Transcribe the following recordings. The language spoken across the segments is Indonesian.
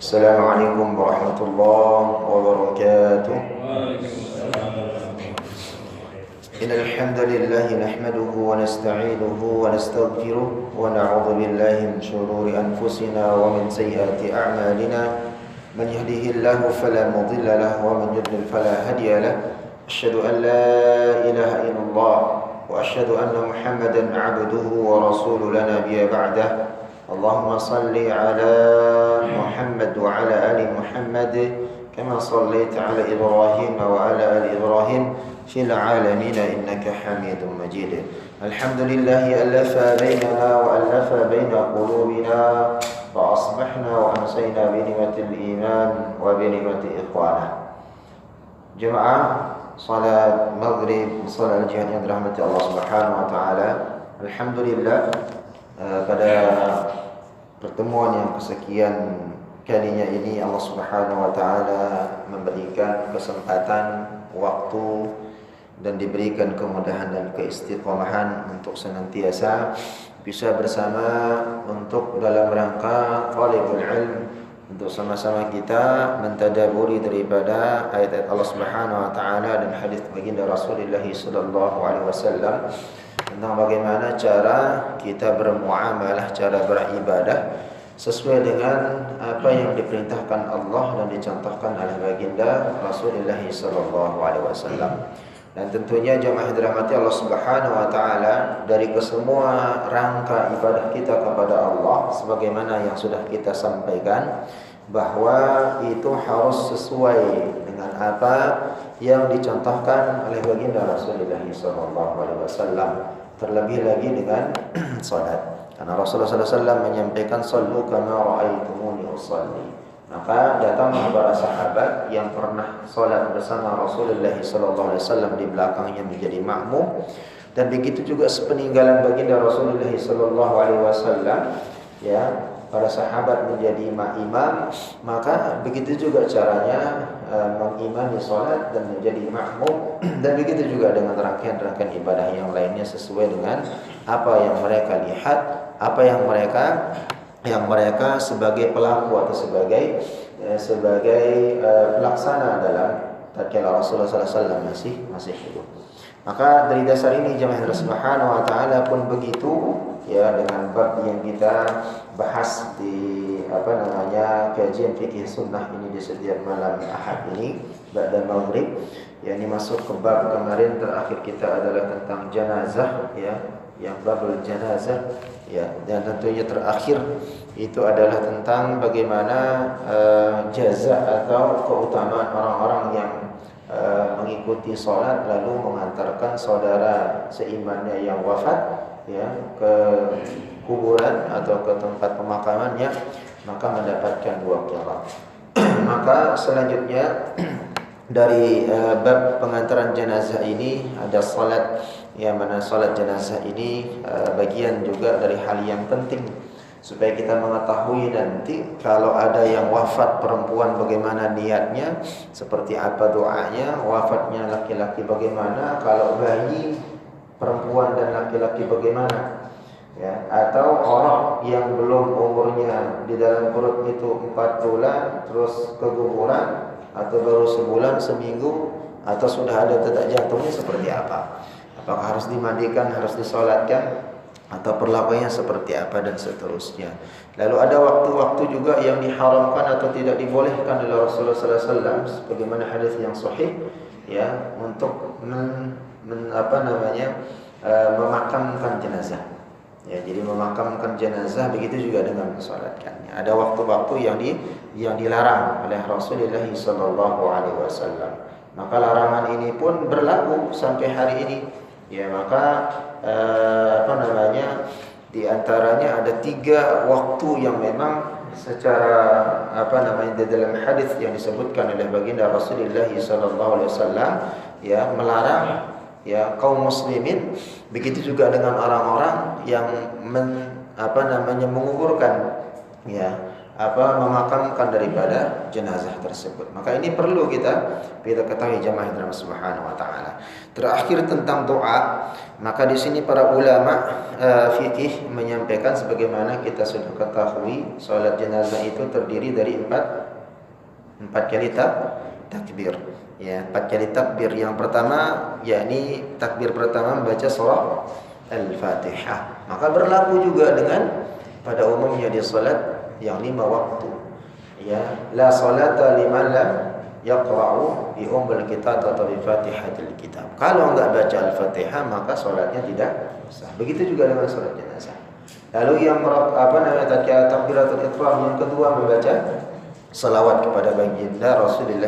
Assalamualaikum warahmatullahi wabarakatuh. Innal hamdalillah nahmaduhu wa nasta'inuhu wa nastaghfiruh wa na'udzu billahi min shururi anfusina wa min sayyiati a'malina. Man yahdihillahu fala mudilla lahu wa man yudlil fala hadiya lahu. Asyhadu an la ilaha illallah wa asyhadu anna Muhammadan 'abduhu wa rasuluhu la nabiyya ba'dahu. Allahumma salli ala Muhammad wa ala ali Muhammad kama sallaita ala Ibrahim wa ala ali Ibrahim fil alamin innaka Hamidum Majid. Alhamdulillahi alafa bainana wa alafa baina qulubina fa asbahna wa amsayna bi ni'matil iman wa bi ni'mati ikhwana. Jemaah salat maghrib, salat jihad yang dirahmati Allah Subhanahu wa taala. Alhamdulillah, pada pertemuan yang kesekian kalinya ini Allah Subhanahu wa taala memberikan kesempatan, waktu dan diberikan kemudahan dan keistiqomahan untuk senantiasa bisa bersama untuk dalam rangka talibul ilm, untuk sama-sama kita mentadaburi daripada ayat-ayat Allah Subhanahu wa taala dan hadis baginda Rasulullah sallallahu alaihi wasallam tentang bagaimana cara kita bermuamalah, cara beribadah sesuai dengan apa yang diperintahkan Allah dan dicontohkan oleh baginda Rasulullah sallallahu alaihi wasallam. Dan tentunya jemaah dirahmati Allah Subhanahu wa taala, dari kesemua rangka ibadah kita kepada Allah sebagaimana yang sudah kita sampaikan bahwa itu harus sesuai dengan apa yang dicontohkan oleh baginda Rasulullah sallallahu alaihi wasallam, terlebih lagi dengan salat. Karena Rasulullah sallallahu alaihi wasallam menyampaikan sallu kama raaitumuni usalli. Maka datanglah para sahabat yang pernah salat bersama Rasulullah sallallahu alaihi wasallam di belakangnya menjadi makmum, dan begitu juga sepeninggalan baginda Rasulullah sallallahu alaihi wasallam, ya, para sahabat menjadi imam, maka begitu juga caranya mengimani salat dan menjadi makmum, dan begitu juga dengan rangkaian-rangkaian ibadah yang lainnya sesuai dengan apa yang mereka lihat, apa yang mereka sebagai pelaku atau sebagai pelaksana dalam tatkala Rasulullah sallallahu alaihi wasallam masih hidup. Maka dari dasar ini jemaah Allah Subhanahu wa taala pun begitu, ya, dengan bab yang kita bahas di kajian fikih sunnah ini di setiap malam Ahad ini ba'da maghrib, ya, ini masuk ke bab kemarin terakhir kita adalah tentang jenazah, ya, yang babul jenazah, ya, dan tentunya terakhir itu adalah tentang bagaimana jaza atau keutamaan orang-orang yang mengikuti sholat lalu mengantarkan saudara seimannya yang wafat, ya, ke kuburan atau ke tempat pemakamannya, maka mendapatkan 2 qirat. Maka selanjutnya dari bab pengantaran jenazah ini ada salat, yang mana salat jenazah ini bagian juga dari hal yang penting supaya kita mengetahui nanti kalau ada yang wafat perempuan bagaimana niatnya, seperti apa doanya, wafatnya laki-laki bagaimana, kalau bayi perempuan dan laki-laki bagaimana, ya, atau orang yang belum umurnya di dalam perut itu 4 bulan terus keguguran, atau baru sebulan, seminggu, atau sudah ada detak jantungnya seperti apa, apakah harus dimandikan, harus disolatkan, atau perlakuannya seperti apa, dan seterusnya. Lalu ada waktu-waktu juga yang diharamkan atau tidak dibolehkan oleh Rasulullah sallallahu alaihi wasallam sebagaimana hadis yang sahih, ya, untuk memakamkan jenazah. Ya, jadi memakamkan jenazah begitu juga dengan mensolatkannya. Ada waktu-waktu yang dilarang oleh Rasulullah sallallahu alaihi wasallam. Maka larangan ini pun berlaku sampai hari ini. Ya, maka di antaranya ada 3 waktu yang memang secara di dalam hadis yang disebutkan oleh baginda Rasulullah sallallahu alaihi wasallam, ya, melarang, ya, kaum muslimin, begitu juga dengan orang-orang yang menguburkan, ya, memakamkan daripada jenazah tersebut. Maka ini perlu kita ketahui jamaah yang subhanahu wa taala. Terakhir tentang doa, maka di sini para ulama fikih menyampaikan sebagaimana kita sudah ketahui, salat jenazah itu terdiri dari empat kali takbir. Ya, 4 kali takbir. Yang pertama yakni takbir pertama membaca surah Al-Fatihah. Maka berlaku juga dengan pada umumnya di salat yang 5 waktu. Ya, la salata liman lam yaqra'u bi ummil kitab atau bi Fatihatil kitab. Kalau enggak baca Al-Fatihah maka salatnya tidak sah. Begitu juga dengan salat jenazah. Lalu yang takbiratul ihram yang kedua membaca salawat kepada baginda Rasulullah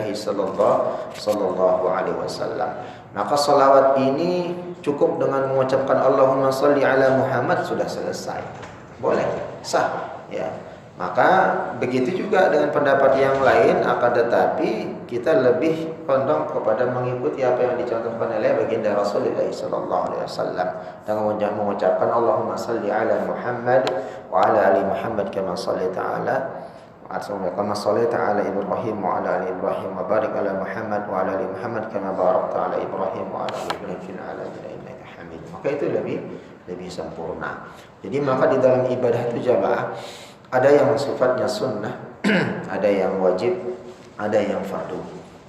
sallallahu alaihi wasallam. Maka salawat ini cukup dengan mengucapkan Allahumma shalli ala Muhammad sudah selesai. Boleh, sah, ya. Maka begitu juga dengan pendapat yang lain, akan tetapi kita lebih condong kepada mengikuti apa yang dicontohkan oleh baginda Rasulullah sallallahu alaihi wasallam dengan mengucapkan Allahumma shalli ala Muhammad wa ala ali Muhammad kama shallaita ala kama shallaita ala Ibrahim wa ala ali Ibrahim wa barik ala Muhammad wa ala ali Muhammad kama barakta ala Ibrahim wa ala ali Ibrahim fil alamin innaka Hamid. Maka itu lebih sempurna. Jadi maka di dalam ibadah itu jamaah ada yang sifatnya sunnah, ada yang wajib, ada yang fardu.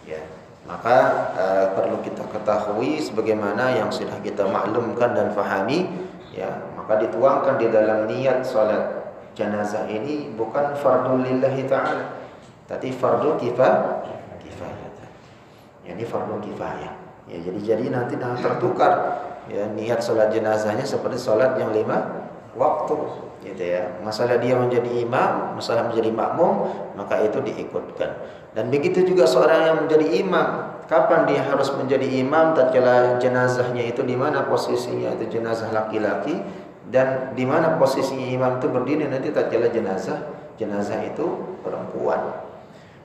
Ya, maka perlu kita ketahui sebagaimana yang sudah kita maklumkan dan fahami. Ya, maka dituangkan di dalam niat salat jenazah ini bukan fardu lillahi ta'ala, tapi fardu kifayah. Ini fardu kifayah. Ya, jadi nanti tertukar ya niat salat jenazahnya seperti salat yang 5 waktu. Gitu ya. Masalah dia menjadi imam, masalah menjadi makmum, maka itu diikutkan. Dan begitu juga seorang yang menjadi imam, kapan dia harus menjadi imam tatkala jenazahnya itu di mana posisinya, itu jenazah laki-laki, dan di mana posisinya imam itu berdiri nanti tatkala jenazah itu perempuan.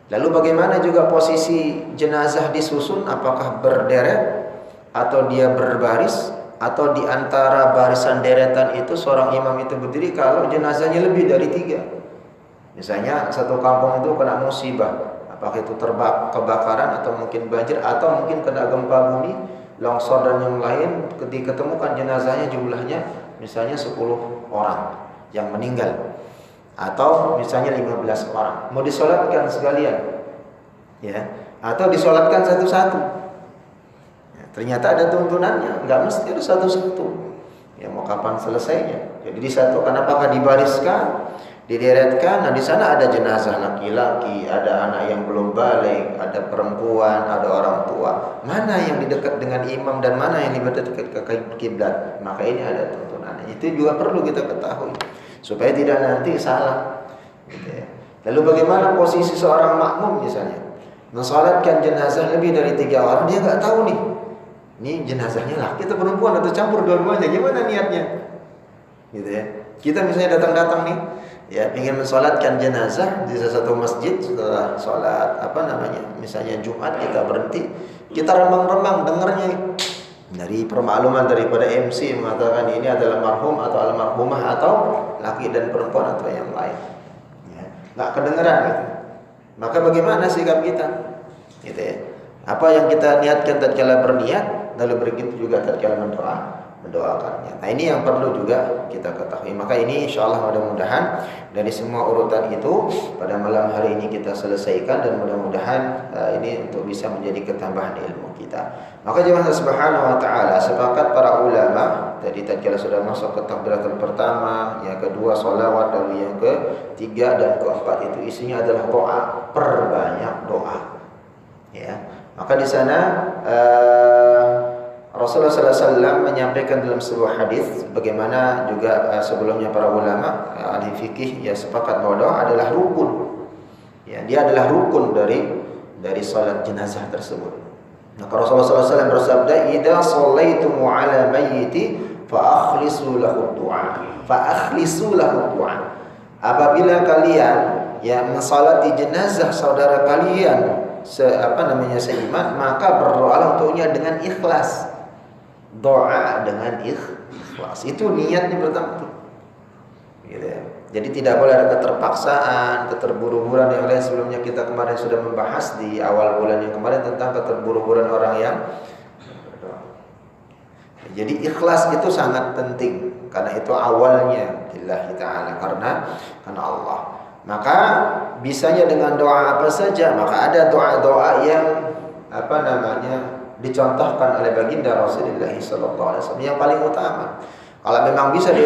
Lalu bagaimana juga posisi jenazah disusun, apakah berderet atau dia berbaris? Atau di antara barisan deretan itu seorang imam itu berdiri kalau jenazahnya lebih dari 3. Misalnya satu kampung itu kena musibah, apakah itu kebakaran atau mungkin banjir atau mungkin kena gempa bumi, longsor dan yang lain, ketika ditemukan jenazahnya jumlahnya misalnya 10 orang yang meninggal atau misalnya 15 orang, mau disolatkan sekalian ya atau disolatkan satu-satu. Ternyata ada tuntunannya, nggak mesti ada satu-satu. Ya mau kapan selesainya? Jadi disatukan, apakah dibariskan, dideretkan? Nah di sana ada jenazah laki-laki, ada anak yang belum balik, ada perempuan, ada orang tua. Mana yang didekat dengan imam dan mana yang dekat ke kiblat? Maka ini ada tuntunannya. Itu juga perlu kita ketahui supaya tidak nanti salah. Gitu ya. Lalu bagaimana posisi seorang makmum misalnya? Mensalatkan jenazah lebih dari 3 orang, dia nggak tahu nih. Ini jenazahnya laki atau perempuan atau campur dua-duanya, gimana niatnya? Gitu ya. Kita misalnya datang-datang nih, ya ingin mensolatkan jenazah di satu masjid setelah sholat misalnya Jumat kita berhenti, kita remang-remang dengarnya dari permakluman daripada MC mengatakan ini adalah marhum atau almarhumah atau laki dan perempuan atau yang lain. Ya, nggak kedengeran gitu. Maka bagaimana sikap kita? Gitu ya. Apa yang kita niatkan tatkala berniat, lalu begitu juga tatkala mendoakannya. Nah ini yang perlu juga kita ketahui. Maka ini insyaallah mudah-mudahan dari semua urutan itu pada malam hari ini kita selesaikan dan mudah-mudahan ini untuk bisa menjadi ketambahan ilmu kita. Maka jemaah subhanahu wa taala, sepakat para ulama tadi tatkala sudah masuk ke takbiratul pertama, yang kedua sholawat, lalu yang ketiga dan keempat itu isinya adalah doa, perbanyak doa. Ya. Maka di sana Rasulullah SAW menyampaikan dalam sebuah hadis, bagaimana juga sebelumnya para ulama ahli fikih ya sepakat bahwa doa adalah rukun. Ya, dia adalah rukun dari salat jenazah tersebut. Maka Rasulullah SAW bersabda, "Idza shallaitum 'ala mayyiti fa akhlisu lahu du'a." Fa akhlisu lahu du'a. Apabila kalian mensalati jenazah saudara kalian seiman, maka berdoalah untuknya dengan ikhlas. Doa dengan ikhlas. Itu niatnya pertama. gitu ya. Jadi tidak boleh ada keterpaksaan, keterburu-buruan yang lain. Sebelumnya kita kemarin sudah membahas di awal bulan yang kemarin tentang keterburu-buruan orang yang berdoa. Jadi ikhlas itu sangat penting karena itu awalnya lillahi ta'ala, karena Allah. Maka bisanya dengan doa apa saja, maka ada doa-doa yang dicontohkan oleh baginda Rasulullah SAW yang paling utama. Kalau memang bisa di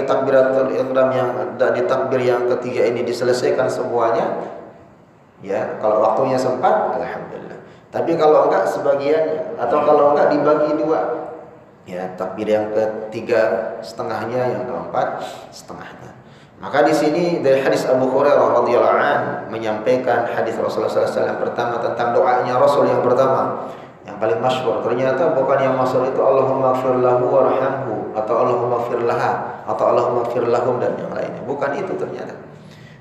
takbiratul ihram yang di takbir yang ketiga ini diselesaikan semuanya, ya kalau waktunya sempat, alhamdulillah. Tapi kalau enggak sebagiannya, atau kalau enggak dibagi dua, ya takbir yang ketiga setengahnya, yang keempat setengahnya. Maka di sini dari hadis Abu Hurairah radhiyallahu anhu menyampaikan hadis Rasulullah SAW pertama tentang doanya Rasul yang pertama, yang paling masyhur. Ternyata bukan yang masyhur itu Allahumma ighfir lahu warhamhu atau Allahumma ighfir laha atau Allahumma ighfir lahum dan yang lainnya. Bukan itu ternyata.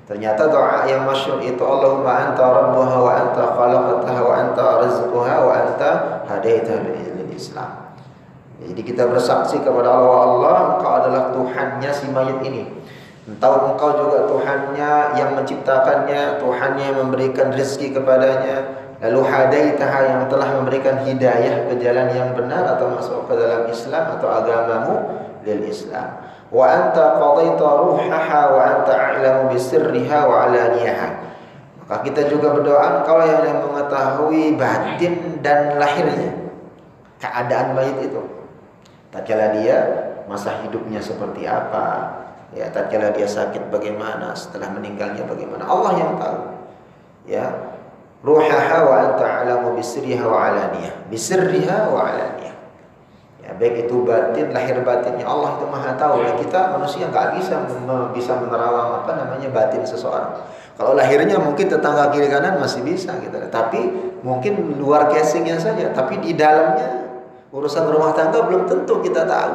Ternyata doa yang masyhur itu Allahumma anta rabbuha wa anta khalaqtaha wa anta rizquha wa anta hadaitaha lil Islam. Jadi kita bersaksi kepada Allah, Engkau adalah Tuhannya si mayit ini. Entah Engkau juga Tuhannya yang menciptakannya, Tuhannya yang memberikan rezeki kepadanya. Lalu hadaitaha yang telah memberikan hidayah ke jalan yang benar atau masuk ke dalam Islam atau agamamu lil Islam. Wa anta qadaita ruhaha wa anta a'lamu bisirriha wa alaniyaha. Maka kita juga berdoa Engkau yang mengetahui batin dan lahirnya, keadaan mayit itu. Tatkala dia masa hidupnya seperti apa, ya tatkala dia sakit bagaimana, setelah meninggalnya bagaimana, Allah yang tahu. Ya. Ruhaha wa anta a'lamu bisirriha wa alaniyah. Bisirriha wa alaniyah. Ya, baik itu batin, lahir batinnya Allah itu Maha tahu. Ya, kita manusia enggak bisa menerawang batin seseorang. Kalau lahirnya mungkin tetangga kiri kanan masih bisa gitu. Tapi mungkin luar casingnya saja, tapi di dalamnya urusan rumah tangga belum tentu kita tahu.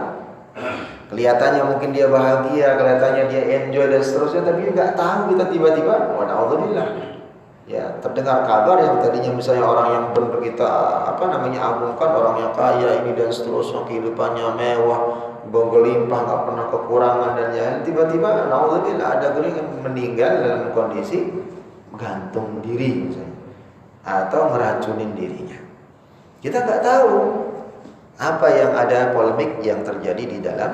Kelihatannya mungkin dia bahagia, kelihatannya dia enjoy dan seterusnya, tapi enggak tahu kita tiba-tiba wa'udzubillah. Ya, terdengar kabar yang tadinya misalnya orang yang benar kita agungkan, orang yang kaya ini dan seterusnya, kehidupannya mewah, berlimpah, nggak pernah kekurangan dan lain, tiba-tiba naudzubillah ada yang meninggal dalam kondisi gantung diri misalnya, atau ngeracunin dirinya. Kita nggak tahu apa yang ada polemik yang terjadi di dalam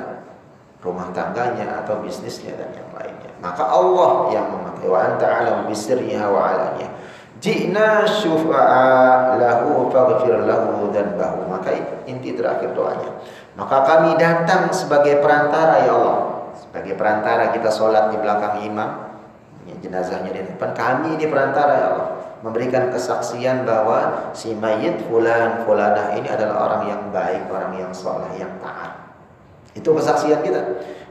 rumah tangganya atau bisnisnya dan yang lainnya. Maka Allah yang mengetahui. Wa anta a'lamu bisirriha wa alaniyah. Ji'na syufa'a lahu faghfir lahu dhanbahu. Maka inti terakhir doanya. Maka kami datang sebagai perantara ya Allah. Sebagai perantara kita sholat di belakang imam, jenazahnya di depan. Kami ini perantara ya Allah, memberikan kesaksian bahwa si mayit fulan fulanah ini adalah orang yang baik, orang yang saleh, yang taat. Itu kesaksian kita.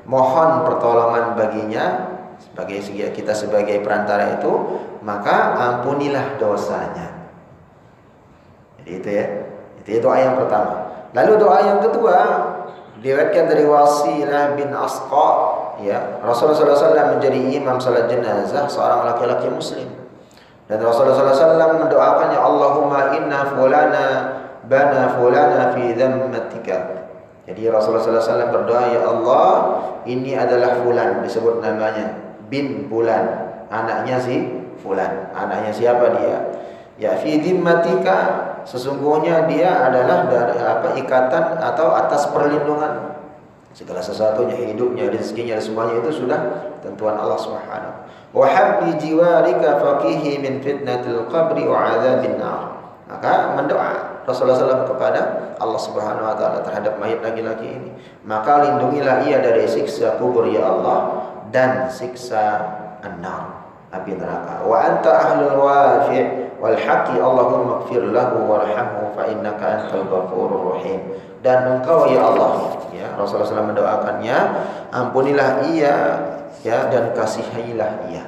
Mohon pertolongan baginya sebagai kita sebagai perantara itu, maka ampunilah dosanya. Jadi itu ya. Itu doa yang pertama. Lalu doa yang kedua diriwayatkan dari Wasilah bin Asqa, ya. Rasulullah SAW menjadi imam salat jenazah seorang laki-laki muslim. Dan Rasulullah SAW mendoakannya, Allahumma inna fulana bana fulana fi dhammatika. Jadi Rasulullah SAW berdoa, ya Allah, ini adalah fulan, disebut namanya, bin fulan, anaknya si fulan. Anaknya siapa dia? Ya, fi dhimmatika, sesungguhnya dia adalah dari ikatan atau atas perlindungan. Segala sesuatunya, hidupnya, rezekinya, semuanya itu sudah tentuan Allah Subhanahu. Wa habbi jiwarika faqihi min fitnatil qabri wa adzabin nar. Maka mendoa Rasulullah SAW kepada Allah Subhanahu wa taala terhadap mayit laki-laki ini, maka lindungilah ia dari siksa kubur ya Allah dan siksa an-nar, api neraka. Wa anta ahlul wafi' wal haqqi Allahumma ighfir lahu warhamhu fa innaka antal ghafurur rahim. Dan engkau ya Allah, ya Rasulullah SAW mendoakannya, ampunilah ia, ya, dan kasihilah ia.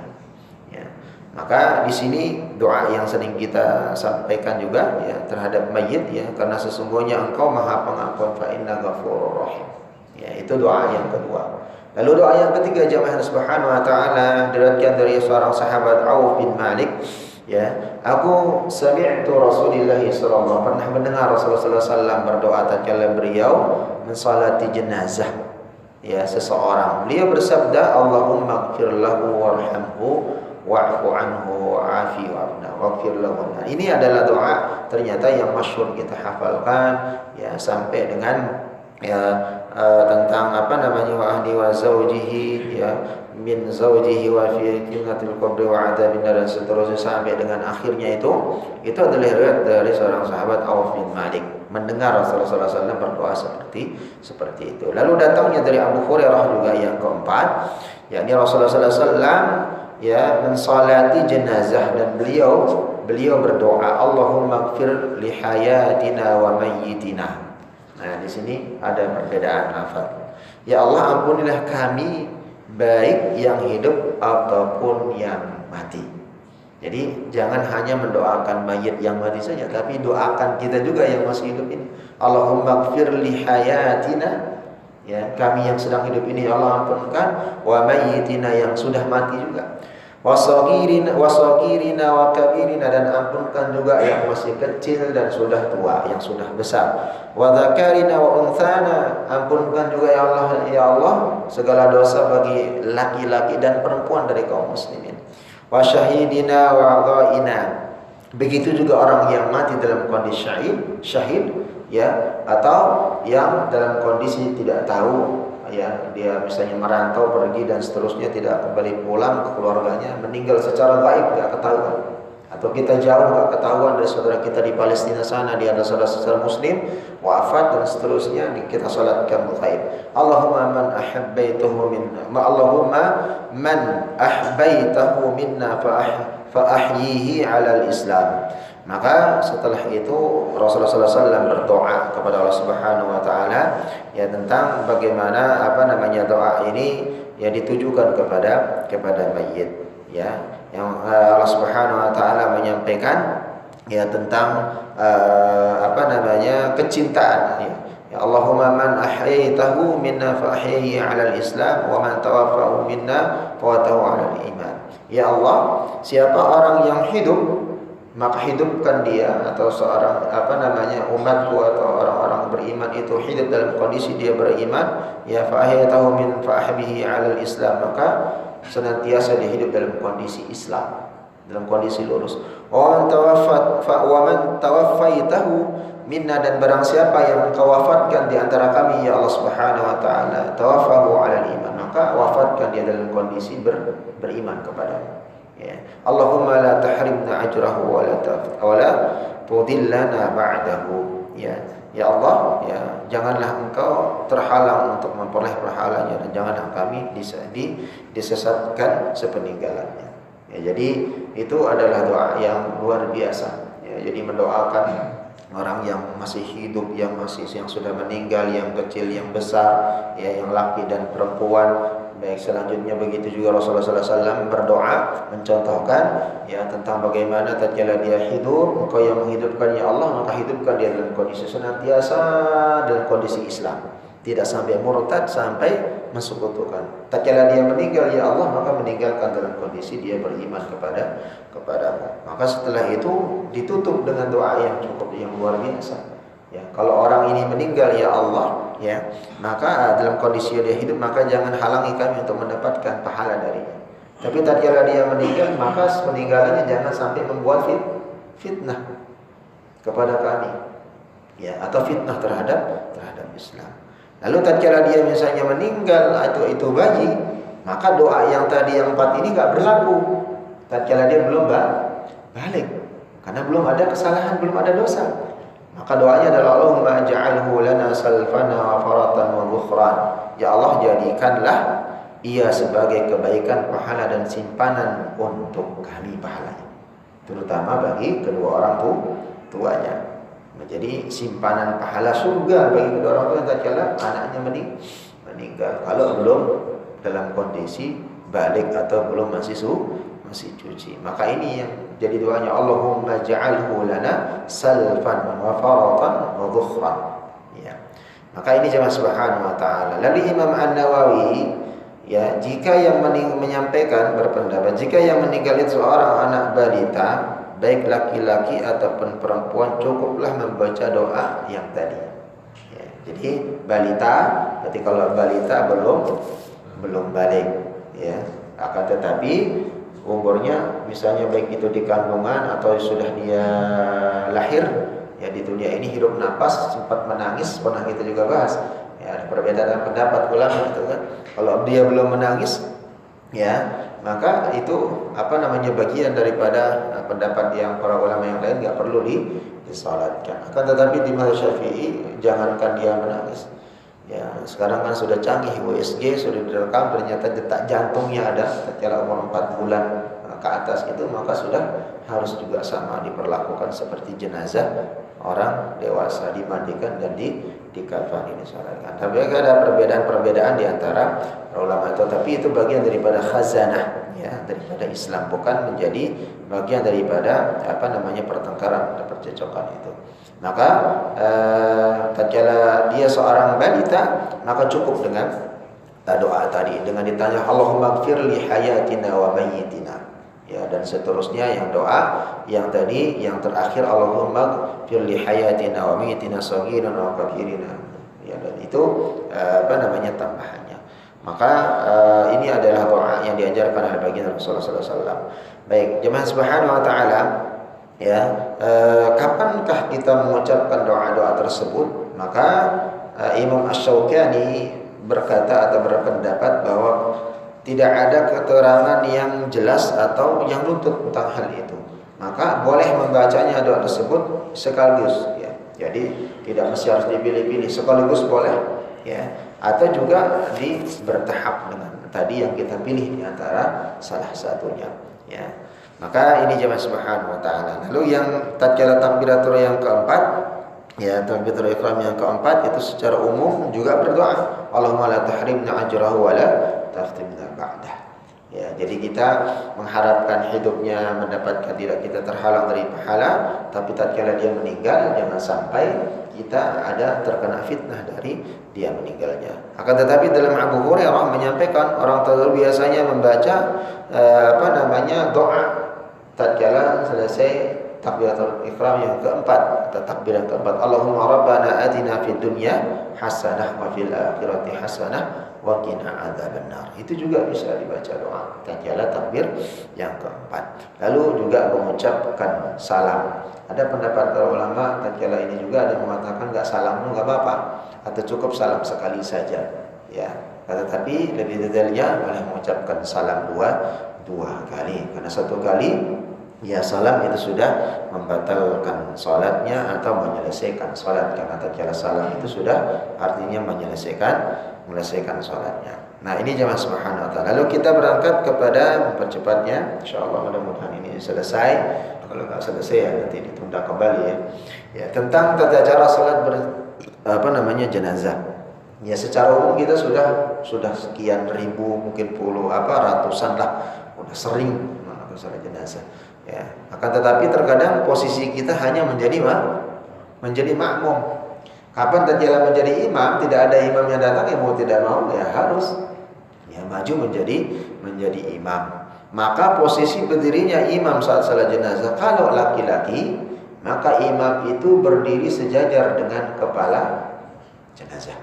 Maka di sini doa yang sering kita sampaikan juga, ya, terhadap mayit, ya, karena sesungguhnya engkau Maha Pengampun, fa inna ghafurur rahim. Ya, itu doa yang kedua. Lalu doa yang ketiga, jamaah Subhanahu wa taala, diriwayatkan dari seorang sahabat Auf bin Malik, ya, aku sami'tu Rasulullah sallallahu pernah mendengar Rasulullah sallallahu alaihi wasallam berdoa tatkala beliau mensalati jenazah. ya seseorang. Beliau bersabda, Allahumma ighfir lahu warhamhu wa'fu anhu wa'afi wa'afna waghfir lahu. Nah, ini adalah doa ternyata yang masyhur kita hafalkan ya sampai dengan ya tentang apa namanya wa ahli wa zaujihi ya min zaujihi wa fi fitnatil qabri wa adzabin dan seterusnya sampai dengan akhirnya itu adalah riwayat dari seorang sahabat Auf bin Malik mendengar Rasulullah SAW berdoa seperti itu. Lalu datangnya dari Abu Hurairah juga yang keempat, yakni Rasulullah SAW ya mensalati jenazah dan beliau berdoa, Allahumma ighfir li hayatina wa mayyitina. Nah, di sini ada perbedaan lafaz. Ya Allah, ampunilah kami baik yang hidup ataupun yang mati. Jadi jangan hanya mendoakan mayit yang mati saja, tapi doakan kita juga yang masih hidup ini. Allahumma ighfir li hayatina, ya kami yang sedang hidup ini Allah ampunkan, wa mayyitina yang sudah mati juga. Wasagirina wa kabirina, dan ampunkan juga yang masih kecil dan sudah tua, yang sudah besar. Wa dzakarina wa unthana, ampunkan juga ya Allah segala dosa bagi laki-laki dan perempuan dari kaum muslimin. Wa syahidina wa ghaina, begitu juga orang yang mati dalam kondisi syahid ya, atau yang dalam kondisi tidak tahu ya, dia misalnya merantau pergi dan seterusnya tidak kembali pulang ke keluarganya, meninggal secara gaib tidak ketahuan, atau kita jauh tidak ketahuan dari saudara kita di Palestina sana, dia ada saudara-saudara muslim wafat dan seterusnya, kita salatkan gaib. Allahumma man ahabbaitahu minna, Allahumma man ahbaitahu minna fa ahyihi 'ala al-islam. Maka setelah itu Rasulullah SAW berdoa kepada Allah Subhanahu Wa Taala ya tentang bagaimana apa namanya doa ini ya ditujukan kepada mayit ya, yang Allah Subhanahu Wa Taala menyampaikan ya tentang apa namanya kecintaan ya Allahumma man ahyaitahu minna fa ahyihi 'ala al-islam wa man tawaffahu minna fa tawaffah 'ala al-iman. Ya Allah, siapa orang yang hidup maka hidupkan dia, atau seorang apa namanya umatku atau orang-orang beriman itu hidup dalam kondisi dia beriman ya fa ahyatahu min fa ahbihi 'ala al-islam, maka senantiasa dia hidup dalam kondisi Islam, dalam kondisi lurus. Wa man tawaffaitahu minna, dan barang siapa yang kau wafatkan di antara kami ya Allah Subhanahu wa taala tawaffahu 'ala al-iman, maka wafatkan dia dalam kondisi beriman kepadamu. Ya. Allahumma la tahrimna ajrahu wa la tudillana ba'dahu. Ya. Ya Allah, ya janganlah engkau terhalang untuk memperoleh pahalanya, dan janganlah kami disesatkan sepeninggalannya. Ya, jadi itu adalah doa yang luar biasa. Ya, jadi mendoakan orang yang masih hidup, yang sudah meninggal, yang kecil, yang besar, ya yang laki dan perempuan. Baik, selanjutnya begitu juga Rasulullah SAW berdoa mencontohkan ya tentang bagaimana tatkala dia hidup, engkau yang menghidupkan ya Allah, maka hidupkan dia dalam kondisi senantiasa dalam kondisi Islam, tidak sampai murtad sampai mensekutukan. Tatkala dia meninggal ya Allah, maka meninggalkan dalam kondisi dia beriman kepadamu. Maka setelah itu ditutup dengan doa yang cukup yang luar biasa. Ya, kalau orang ini meninggal ya Allah, ya, maka dalam kondisi dia hidup, maka jangan halangi kami untuk mendapatkan pahala darinya. Tapi tatkala dia meninggal, maka peninggalannya jangan sampai membuat fitnah kepada kami, ya, atau fitnah terhadap Islam. Lalu tatkala dia misalnya meninggal atau itu bayi, maka doa yang tadi yang 4 ini enggak berlaku. Tatkala dia belum balik, karena belum ada kesalahan, belum ada dosa. Maka doanya adalah Allahumma ja'alhu lana salfana wa faratan wa bukhran. Ya Allah, jadikanlah ia sebagai kebaikan, pahala dan simpanan untuk kami pahalanya, terutama bagi kedua orang tuanya. Menjadi simpanan pahala surga bagi kedua orang tua tatkala anaknya meninggal, kalau belum dalam kondisi balik atau belum masih cuci. Maka ini yang jadi doanya, Allahumma ja'alhu lana salfan wa faratan wa dhukhran. Ya. Maka ini jemaah subhanahu wa ta'ala. Lalu Imam An-Nawawi ya, jika yang menyampaikan berpendapat jika yang meninggal itu seorang anak balita, baik laki-laki ataupun perempuan, cukuplah membaca doa yang tadi. Ya. Jadi balita, berarti kalau balita belum balik, ya. Akan tetapi umurnya misalnya baik itu di kandungan atau sudah dia lahir, ya di dunia ini hirup napas sempat menangis, pernah kita juga bahas. Ya, ada perbedaan pendapat ulama itu kan. Kalau dia belum menangis, ya maka itu bagian daripada pendapat yang para ulama yang lain nggak perlu disalatkan. Akan tetapi di mazhab Syafi'i jangankan dia menangis, ya sekarang kan sudah canggih USG sudah direkam ternyata detak jantungnya ada tatkala umur 4 bulan ke atas itu, maka sudah harus juga sama diperlakukan seperti jenazah orang dewasa, dimandikan dan dikafani disalatkan. Tapi ada perbedaan di antara ulama itu, tapi itu bagian daripada khazanah, ya, daripada Islam, bukan menjadi bagian daripada pertengkaran dan percecokan itu. Maka tatkala dia seorang balita, maka cukup dengan doa tadi, dengan ditanya Allahumma ighfir li hayatina wa mayyitina, ya, dan seterusnya yang doa yang tadi yang terakhir Allahumma ighfir li hayatina wa mayyitina saghirina wa kabirina, ya, dan itu tambahannya. Maka ini adalah doa yang diajarkan oleh baginda Rasulullah SAW. Baik, jemaah subhanahu wa ta'ala, ya, kapankah kita mengucapkan doa-doa tersebut? Maka Imam Asy-Syaukani berkata atau berpendapat bahwa tidak ada keterangan yang jelas atau yang nuntut tentang hal itu. Maka boleh membacanya doa tersebut sekaligus, ya. Jadi tidak mesti harus dipilih-pilih, sekaligus boleh, ya. Atau juga bertahap dengan tadi yang kita pilih di antara salah satunya, ya. Maka ini jemaah subhanahu wa ta'ala. Lalu yang tatkala takbiratul yang keempat, ya, takbiratul ihram yang keempat itu secara umum juga berdoa Allahumma la tahrimna ajrahu wa la taftimna ba'dah. Ya, jadi kita mengharapkan hidupnya mendapatkan, tidak kita terhalang dari pahala, tapi tatkala dia meninggal jangan sampai kita ada terkena fitnah dari dia meninggalnya. Akan tetapi dalam Abu Hurairah menyampaikan orang tersebut biasanya membaca doa tatkala selesai takbiratul ihram yang keempat atau takbir yang keempat, Allahumma rabbana atina fid dunya hasanah wa fil akhirati hasanah wa qina adzabannar. Itu juga bisa dibaca doa tatkala takbir yang keempat. Lalu juga mengucapkan salam. Ada pendapat ulama tatkala ini juga ada yang mengatakan enggak salam enggak apa-apa atau cukup salam sekali saja, ya. Tetapi lebih detailnya boleh mengucapkan salam dua kali, karena satu kali ya salam itu sudah membatalkan salatnya atau menyelesaikan salat, karena tatkala salam itu sudah artinya menyelesaikan salatnya. Nah, ini jemaah subhanahu wa ta'ala. Lalu kita berangkat kepada mempercepatnya, insyaallah mudah-mudahan ini selesai. Kalau enggak selesai ya nanti ditunda kembali, ya. Ya, tentang tata cara salat jenazah. Ya, secara umum kita sudah sekian ribu, mungkin ratusan lah, udah sering melakukan salat jenazah. Ya, akan tetapi terkadang posisi kita hanya menjadi makmum. Kapan tatkala menjadi imam, tidak ada imam yang datang, ya mau tidak mau ya harus maju menjadi imam. Maka posisi berdirinya imam saat salat jenazah kalau laki-laki, maka imam itu berdiri sejajar dengan kepala jenazah.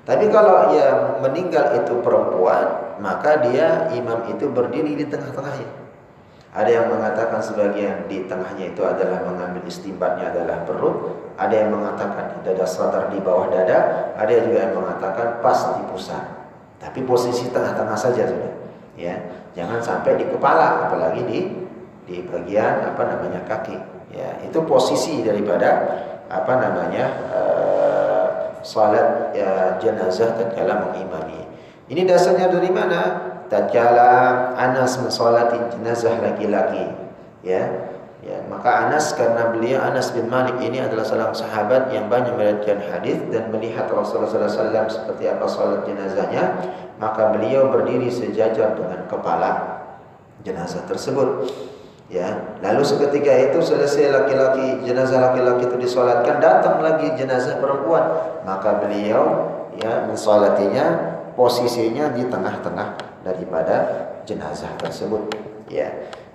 Tapi kalau yang meninggal itu perempuan, maka dia imam itu berdiri di tengah-tengahnya. Ada yang mengatakan sebagian di tengahnya itu adalah mengambil istimbatnya adalah perut, ada yang mengatakan di dada sadar di bawah dada, ada juga yang mengatakan pas di pusat. Tapi posisi tengah-tengah saja sudah, ya. Jangan sampai di kepala, apalagi di bagian kaki, ya. Itu posisi daripada salat jenazah tatkala mengimami. Ini dasarnya dari mana? Tatkala Anas mensolati jenazah laki-laki, ya. Maka Anas, karena beliau Anas bin Malik ini adalah seorang sahabat yang banyak meriwayatkan hadis dan melihat Rasulullah SAW seperti apa salat jenazahnya, maka beliau berdiri sejajar dengan kepala jenazah tersebut. Ya, lalu seketika itu selesai jenazah laki-laki itu disolatkan, datang lagi jenazah perempuan, maka beliau mensolatinya posisinya di tengah-tengah daripada jenazah tersebut, ya.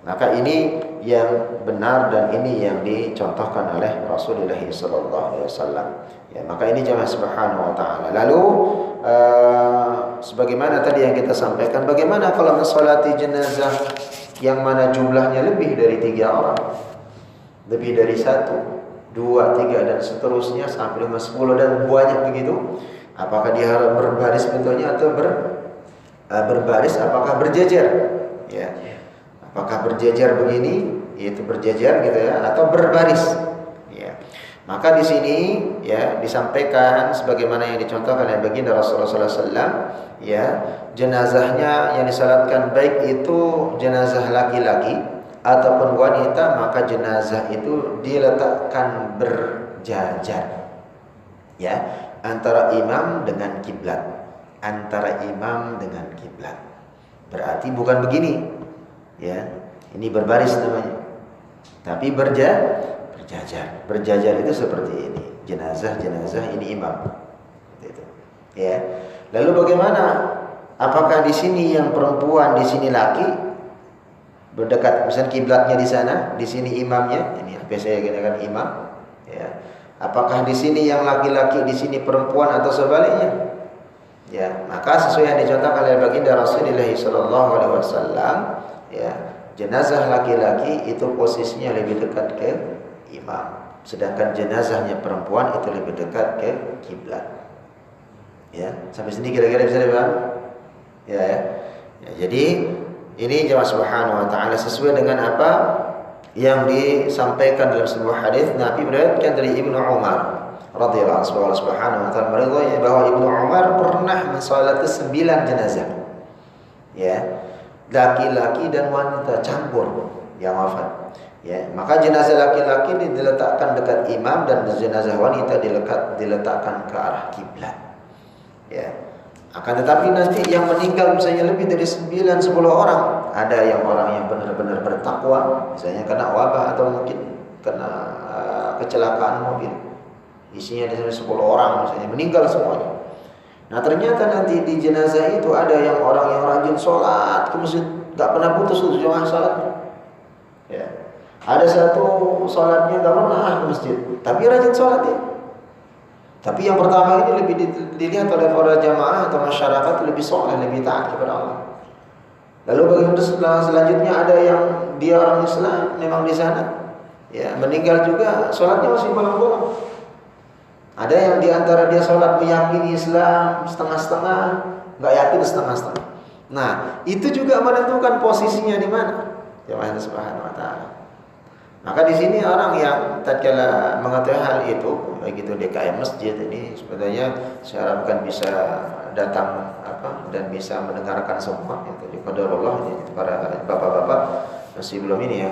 Maka ini yang benar dan ini yang dicontohkan oleh Rasulullah SAW. Ya, maka ini jemaah subhanahu wa ta'ala. Lalu sebagaimana tadi yang kita sampaikan, bagaimana kalau mensolati jenazah yang mana jumlahnya lebih dari 3 orang, lebih dari 1, 2, 3 dan seterusnya sampai 5, 10 dan banyak begitu? Apakah dia harus berbaris bentuknya atau berbaris? Apakah berjajar? Ya. Apakah berjajar begini, yaitu berjajar gitu ya, atau berbaris? Ya. Maka di sini ya disampaikan sebagaimana yang dicontohkan oleh baginda Rasulullah SAW, ya, jenazahnya yang disalatkan baik itu jenazah laki-laki ataupun wanita, maka jenazah itu diletakkan berjajar, ya, antara imam dengan kiblat, antara imam dengan kiblat. Berarti bukan begini. Ya, ini berbaris namanya. Tapi berjajar. Berjajar itu seperti ini. Jenazah ini imam. Gitu. Ya. Lalu bagaimana? Apakah di sini yang perempuan, di sini laki berdekat, misalnya kiblatnya di sana, di sini imamnya. Ini biasanya katakan imam. Ya. Apakah di sini yang laki-laki, di sini perempuan atau sebaliknya? Ya, maka sesuai yang dicontohkan oleh baginda Rasulullah SAW. Ya, jenazah laki-laki itu posisinya lebih dekat ke imam, sedangkan jenazahnya perempuan itu lebih dekat ke kiblat. Ya, sampai sini kira-kira bisa dipaham? Ya, ya. Ya, jadi ini jemaah subhanahu wa ta'ala sesuai dengan apa yang disampaikan dalam sebuah hadis Nabi meriwayatkan dari Ibnu Umar radhiyallahu anhu, Allah subhanahu wa ta'ala meridhai bahwa Ibnu Umar pernah mensalati 9 jenazah. Ya. Laki-laki dan wanita campur yang wafat. Ya, maka jenazah laki-laki diletakkan dekat imam dan jenazah wanita diletakkan ke arah kiblat. Ya. Akan tetapi nanti yang meninggal misalnya lebih dari 9-10 orang, ada yang orang yang benar-benar bertakwa, misalnya kena wabah atau mungkin kena kecelakaan mobil. Isinya ada 10 orang misalnya meninggal semuanya. Nah ternyata nanti di jenazah itu ada yang orang yang rajin sholat ke masjid, gak pernah putus untuk jemaah sholatnya. Ya. Ada satu sholatnya gak pernah ke masjid, tapi rajin sholat ya. Tapi yang pertama ini lebih dilihat oleh para jamaah atau masyarakat lebih soleh, lebih taat kepada Allah. Lalu bagaimana selanjutnya ada yang dia orang Islam memang di sana, ya meninggal juga sholatnya masih bolong-bolong. Ada yang diantara dia sholat meyakini Islam setengah-setengah, nggak yakin setengah-setengah. Nah, itu juga menentukan posisinya di mana. Jemaah subhanahu wa ta'ala. Maka di sini orang yang tatkala mengetahui hal itu, baik itu DKM masjid ini sebenarnya saya harapkan bisa datang dan bisa mendengarkan semua itu qadarullah para bapak-bapak masih belum ini ya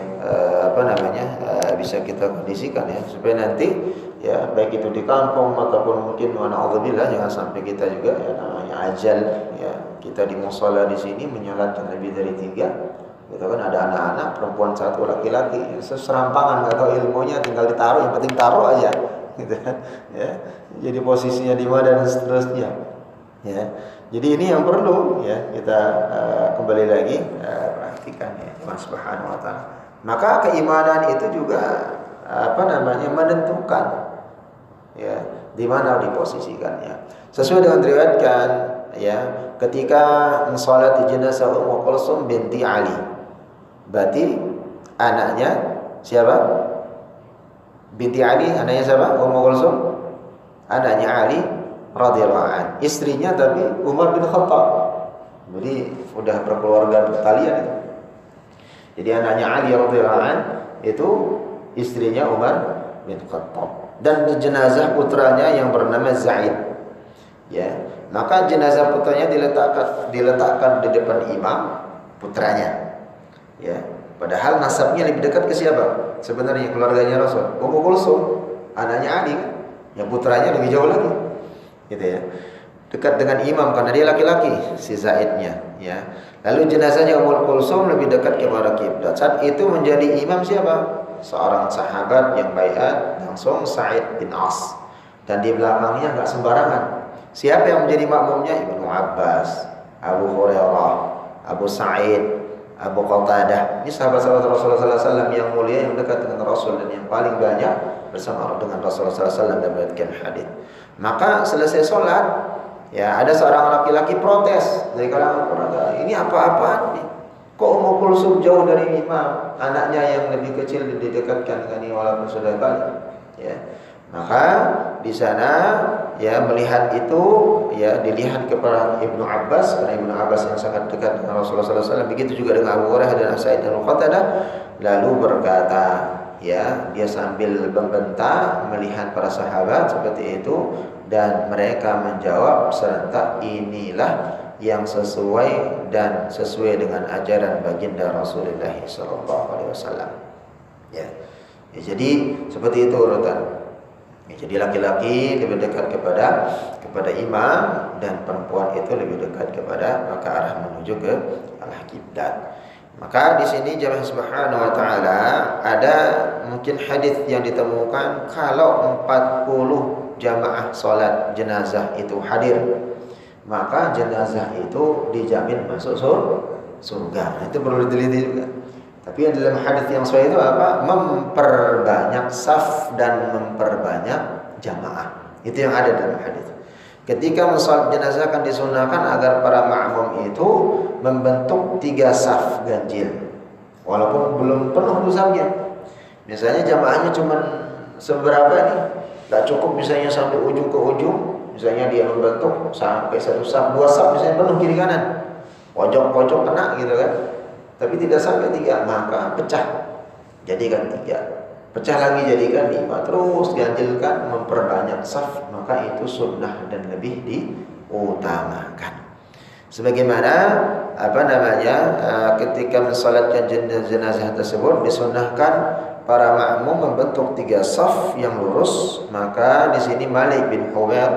bisa kita kondisikan ya supaya nanti ya baik itu di kampung ataupun mungkin na'udzubillah jangan sampai kita juga ya namanya ajal ya kita di mushola di sini menyolatkan lebih dari 3 gitu kan, ada anak-anak perempuan 1 laki-laki serampangan nggak tahu ilmunya tinggal ditaruh yang penting taruh aja gitu kan ya, jadi posisinya di mana dan seterusnya ya. Jadi ini yang perlu ya kita kembali lagi perhatikan ya Allah subhanahu wa ta'ala. Maka keimanan itu juga menentukan ya di mana diposisikannya. Sesuai dengan diriwayatkan ya ketika mensolati jenazah Ummu Kulsum binti Ali. Berarti anaknya siapa? Binti Ali, anaknya siapa? Ummu Kulsum. Anaknya Ali radhiyallahu an. Istrinya tapi Umar bin Khattab. Jadi udah berkeluarga bertalian itu. Jadi anaknya Ali radhiyallahu an itu istrinya Umar bin Khattab dan jenazah putranya yang bernama Zaid. Ya, maka jenazah putranya diletakkan di depan imam putranya. Ya, padahal nasabnya lebih dekat ke siapa? Sebenarnya keluarganya Rasul. Ummu Kulsum, anaknya Ali, yang putranya lebih jauh lagi. Gitu ya. Dekat dengan imam karena dia laki-laki si Zaidnya, ya. Lalu jenazahnya Ummu Kulsum lebih dekat kepada kiblat. Saat itu menjadi imam siapa? Seorang sahabat yang baiat langsung Sa'id bin As. Dan di belakangnya enggak sembarangan. Siapa yang menjadi makmumnya? Ibnu Abbas, Abu Hurairah, Abu Sa'id, Abu Qatadah. Ini sahabat-sahabat Rasulullah SAW yang mulia, yang dekat dengan Rasul dan yang paling banyak bersama dengan Rasulullah SAW dan meriwayatkan hadis. Maka selesai sholat, ya ada seorang laki-laki protes dari kalangan keluarga. Ini apa-apaan nih? Kok Ummu Kulsum jauh dari imam? Anaknya yang lebih kecil didekatkan dengan ini walaupun sudah balik. Ya. Maka di sana ya melihat itu ya dilihat kepada Ibnu Abbas, karena Ibnu Abbas yang sangat dekat dengan Rasulullah SAW, begitu juga dengan Abu Hurairah dan Sa'id dan Qatadah, lalu berkata ya dia sambil membentak melihat para sahabat seperti itu, dan mereka menjawab serentak, inilah yang sesuai dan sesuai dengan ajaran baginda Rasulullah SAW. Ya. Ya, jadi seperti itu urutan. Ya, jadi laki-laki lebih dekat kepada imam, dan perempuan itu lebih dekat kepada maka arah menuju ke al-qiblat. Maka di sini jemaah subhanahu wa taala ada mungkin hadis yang ditemukan kalau 40 jamaah salat jenazah itu hadir, maka jenazah itu dijamin masuk surga. Nah, itu perlu diteliti juga. Tapi yang dalam hadis yang sahih itu apa? Memperbanyak saf dan memperbanyak jamaah. Itu yang ada dalam hadis. Ketika mensalat jenazah akan disunahkan agar para makmum itu membentuk 3 saf ganjil, walaupun belum penuh itu safnya. Misalnya jamaahnya cuma seberapa nih? Tak cukup misalnya sampai ujung ke ujung. Misalnya dia membentuk sampai 1 saf, 2 saf misalnya penuh kiri kanan, pojok-pojok kena gitu kan. Tapi tidak sampai 3, maka pecah jadikan 3, pecah lagi jadikan 5, terus dianjurkan memperbanyak saf, maka itu sunnah dan lebih diutamakan. Sebagaimana ketika mensalatkan jenazah tersebut disunnahkan para makmum membentuk 3 saf yang lurus. Maka di sini Malik bin Huwairah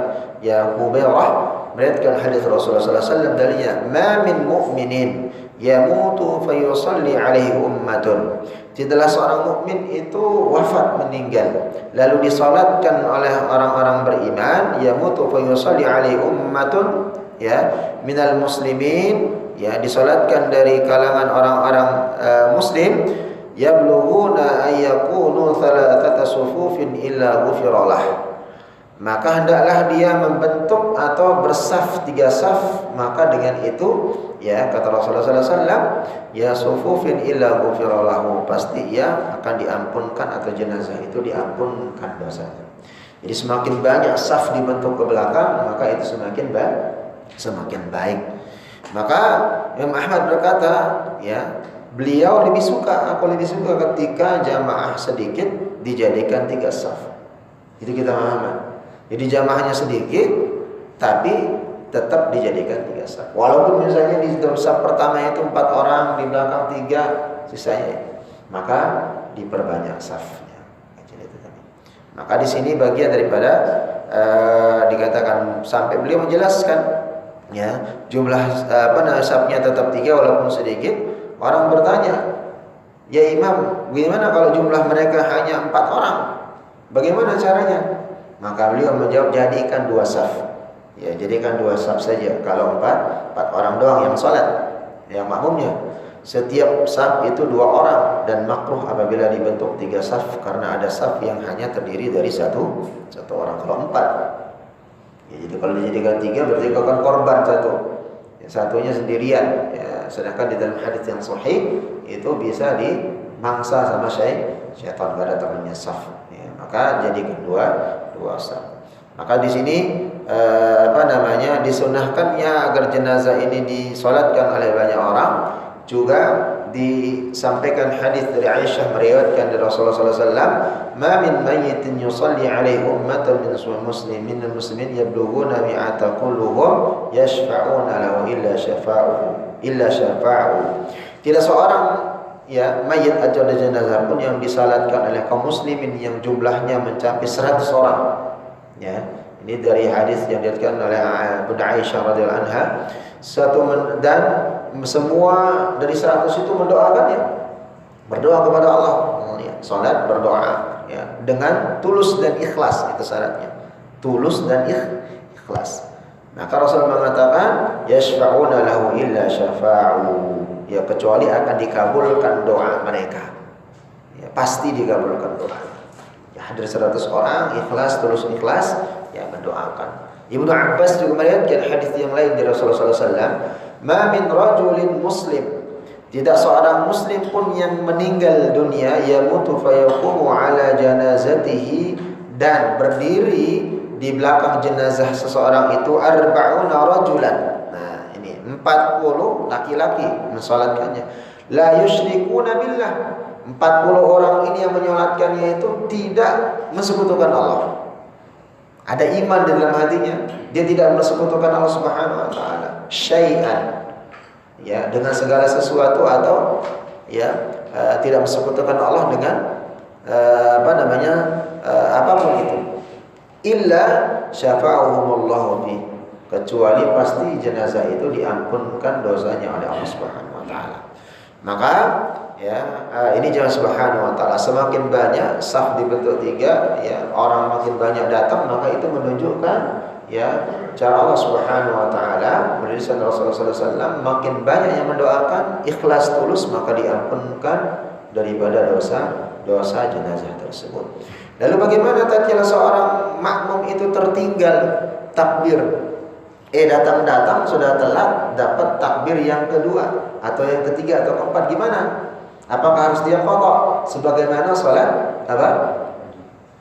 meriwayatkan hadis Rasulullah SAW darinya, "Ma min mu'minin yamutu fayusalli alaihi ummatun." Tidaklah seorang mukmin itu wafat meninggal lalu disalatkan oleh orang-orang beriman, yamutu fayusalli alaihi ummatun ya minal muslimin, ya disalatkan dari kalangan orang-orang muslim, yablughuna ayyakunu thalathata sufufin illa ghufiralah. Maka hendaklah dia membentuk atau bersaf 3 saf, maka dengan itu ya kata Rasulullah SAW, ya sufufin illa ghufiralahu, pasti ia akan diampunkan atau jenazah itu diampunkan dosanya. Jadi semakin banyak saf dibentuk ke belakang, maka itu semakin baik. Maka Imam Ahmad berkata, ya beliau aku lebih suka ketika jamaah sedikit dijadikan 3 saf. Itu kita paham. Jadi jamaahnya sedikit tapi tetap dijadikan 3 saf. Walaupun misalnya di saf pertama itu 4 orang, di belakang 3 sisanya, maka diperbanyak safnya. Maka di sini bagian daripada dikatakan sampai beliau menjelaskan ya jumlah safnya tetap 3 walaupun sedikit. Orang bertanya, "Ya Imam, bagaimana kalau jumlah mereka hanya 4 orang? Bagaimana caranya?" Maka beliau menjawab, jadikan 2 saf. Ya, jadikan 2 saf saja. Kalau 4 orang doang yang salat, yang makmumnya. Setiap saf itu 2 orang, dan makruh apabila dibentuk 3 saf karena ada saf yang hanya terdiri dari satu orang. Kalau 4, ya, jadi kalau dijadikan 3 berarti kau akan korban satu. Ya, satunya sendirian. Ya, sedangkan di dalam hadis yang sahih itu bisa dimangsa sama syaitan, gak ada temannya saf. Ya, maka jadikan 2 saf. Maka di sini disunahkannya agar jenazah ini disolatkan oleh banyak orang. Juga disampaikan hadis dari Aisyah meriwayatkan dari Rasulullah SAW, "Ma min mayyitin yusalli alaihi ummatun min muslimin yablughuna mi'ata kulluhum yashfa'una lahu illa syafa'u." Tidak seorang ya mayit atau jenazah pun yang disalatkan oleh kaum muslimin yang jumlahnya mencapai 100 orang. Ya, ini dari hadis yang diriwayatkan oleh Bunda Aisyah radhiyallahu anha. Dan semua dari 100 itu mendoakan ya, berdoa kepada Allah, ya, salat berdoa ya dengan tulus dan ikhlas, itu syaratnya. Tulus dan ikhlas. Maka Rasul mengatakan yashfa'una lahu illa syafa'u, ya kecuali akan dikabulkan doa mereka. Ya, pasti dikabulkan doa. Ya, hadir 100 orang ikhlas, tulus ikhlas, ya mendoakan. Ibnu Abbas juga meriwayatkan hadis yang lain dari Rasulullah SAW, ma min rajulin muslim, tidak seorang muslim pun yang meninggal dunia yamutu fayaqumu ala janazatihi, dan berdiri di belakang jenazah seseorang itu arba'una rajulan. Nah, ini 40 laki-laki mensalatkannya. La yusyrikuna billah. 40 orang ini yang menyolatkannya itu tidak mensekutukan Allah. Ada iman di dalam hatinya, dia tidak mensekutukan Allah Subhanahu wa taala syai'an. Ya, dengan segala sesuatu, atau ya tidak mensekutukan Allah dengan apapun itu. Illa syafa'ahumullahu fi, kecuali pasti jenazah itu diampunkan dosanya oleh Allah Subhanahu wa taala. Maka ya ini jangan subhanahu wa taala, semakin banyak saf dibentuk 3, ya orang makin banyak datang, maka itu menunjukkan ya cara Allah Subhanahu wa taala melalui Rasulullah sallallahu alaihi wasallam, makin banyak yang mendoakan ikhlas tulus, maka diampunkan daripada dosa jenazah tersebut. Lalu bagaimana tatkala seorang makmum itu tertinggal takbir, datang sudah telat dapat takbir yang kedua atau yang ketiga atau keempat, gimana? Apakah harus dia qadha sebagaimana salat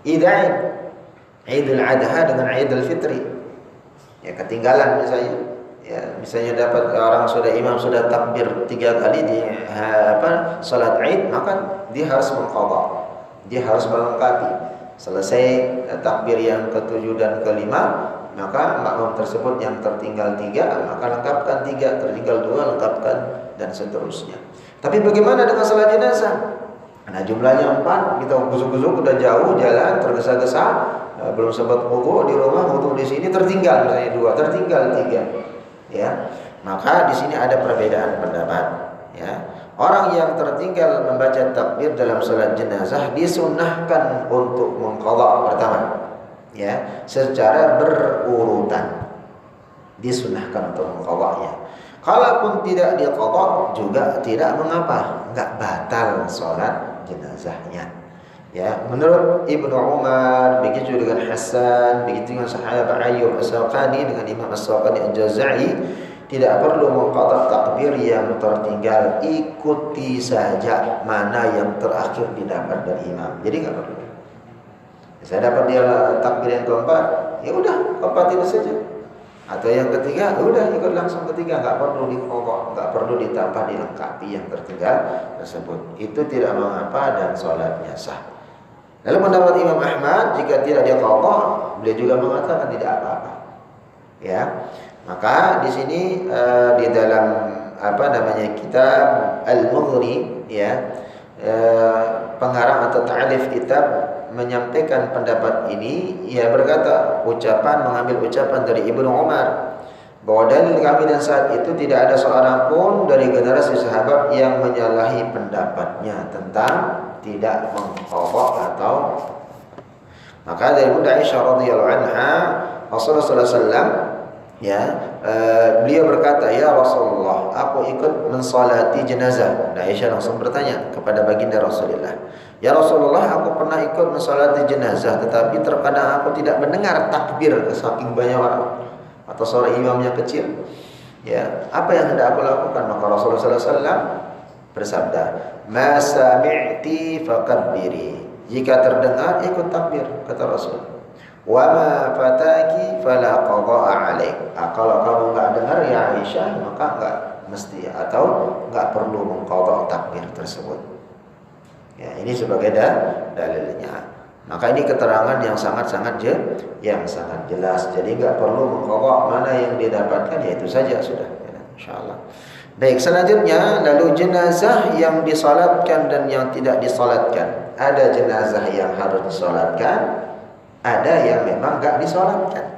Idul Adha dengan Idul Fitri? Ya, ketinggalan misalnya dapat orang imam sudah takbir 3 kali di salat Id, maka dia harus mengqadha. Dia harus melengkapi. Selesai takbir yang ke-7 dan ke-5, maka makmum tersebut yang tertinggal 3, maka lengkapkan 3, tertinggal 2, lengkapkan, dan seterusnya. Tapi bagaimana dengan salat jenazah? Nah, jumlahnya 4, kita gusuk-gusuk udah jauh jalan, tergesa-gesa, belum sempat wudu di rumah, wudu di sini, tertinggal misalnya 2, tertinggal 3. Ya. Maka di sini ada perbedaan pendapat, ya. Orang yang tertinggal membaca takbir dalam salat jenazah disunnahkan untuk mengqadha pertama, ya, secara berurutan. Disunnahkan untuk mengqadhanya. Kalaupun tidak diqadha juga tidak mengapa, enggak batal salat jenazahnya. Ya, menurut Ibnu Umar, begitu dengan Hasan, begitu dengan sahabat Ayyub As-Saqani, dengan Imam As-Saqani Al-Jazai, tidak perlu mengqadha takbir yang tertinggal, ikuti saja mana yang terakhir didapat dari imam. Jadi enggak perlu. Saya dapat dia takbir yang keempat, ya udah keempat itu saja. Atau yang ketiga, udah ikut langsung ketiga, enggak perlu diqadha, enggak perlu ditambah dilengkapi yang tertinggal tersebut. Itu tidak mengapa dan salatnya sah. Lalu pendapat Imam Ahmad, jika tidak diqadha, beliau juga mengatakan tidak apa-apa. Ya. Maka di sini di dalam kitab Al-Mughni, ya, pengarang atau ta'alif kitab menyampaikan pendapat ini. Ia berkata, mengambil ucapan dari Ibnu Umar, bahwa dalil kami dan saat itu tidak ada seorang pun dari generasi sahabat yang menyalahi pendapatnya tentang tidak mengqadha atau. Maka dari Bunda Aisyah radhiyallahu anha, Rasulullah sallallahu alaihi wasallam, beliau berkata, ya Rasulullah, aku ikut mensalati jenazah. Dan Aisyah langsung bertanya kepada baginda Rasulullah, ya Rasulullah, aku pernah ikut mensalati jenazah, tetapi terkadang aku tidak mendengar takbir saking banyak orang, atau seorang imam yang kecil. Ya, apa yang hendak aku lakukan? Maka Rasulullah SAW bersabda, ma sami'ti fakabbiri, jika terdengar ikut takbir, kata Rasul. Wa ma fataki fala qada'a alaik. Kalau kamu enggak dengar ya Aisyah, maka enggak mesti atau enggak perlu mengqadha takbir tersebut. Ya, ini sebagai dalilnya. Maka ini keterangan yang sangat jelas. Jadi enggak perlu mengqadha, mana yang didapatkan ya itu saja sudah, ya, insyaallah. Baik, selanjutnya lalu jenazah yang disalatkan dan yang tidak disalatkan. Ada jenazah yang harus disalatkan, ada yang memang enggak disalatkan.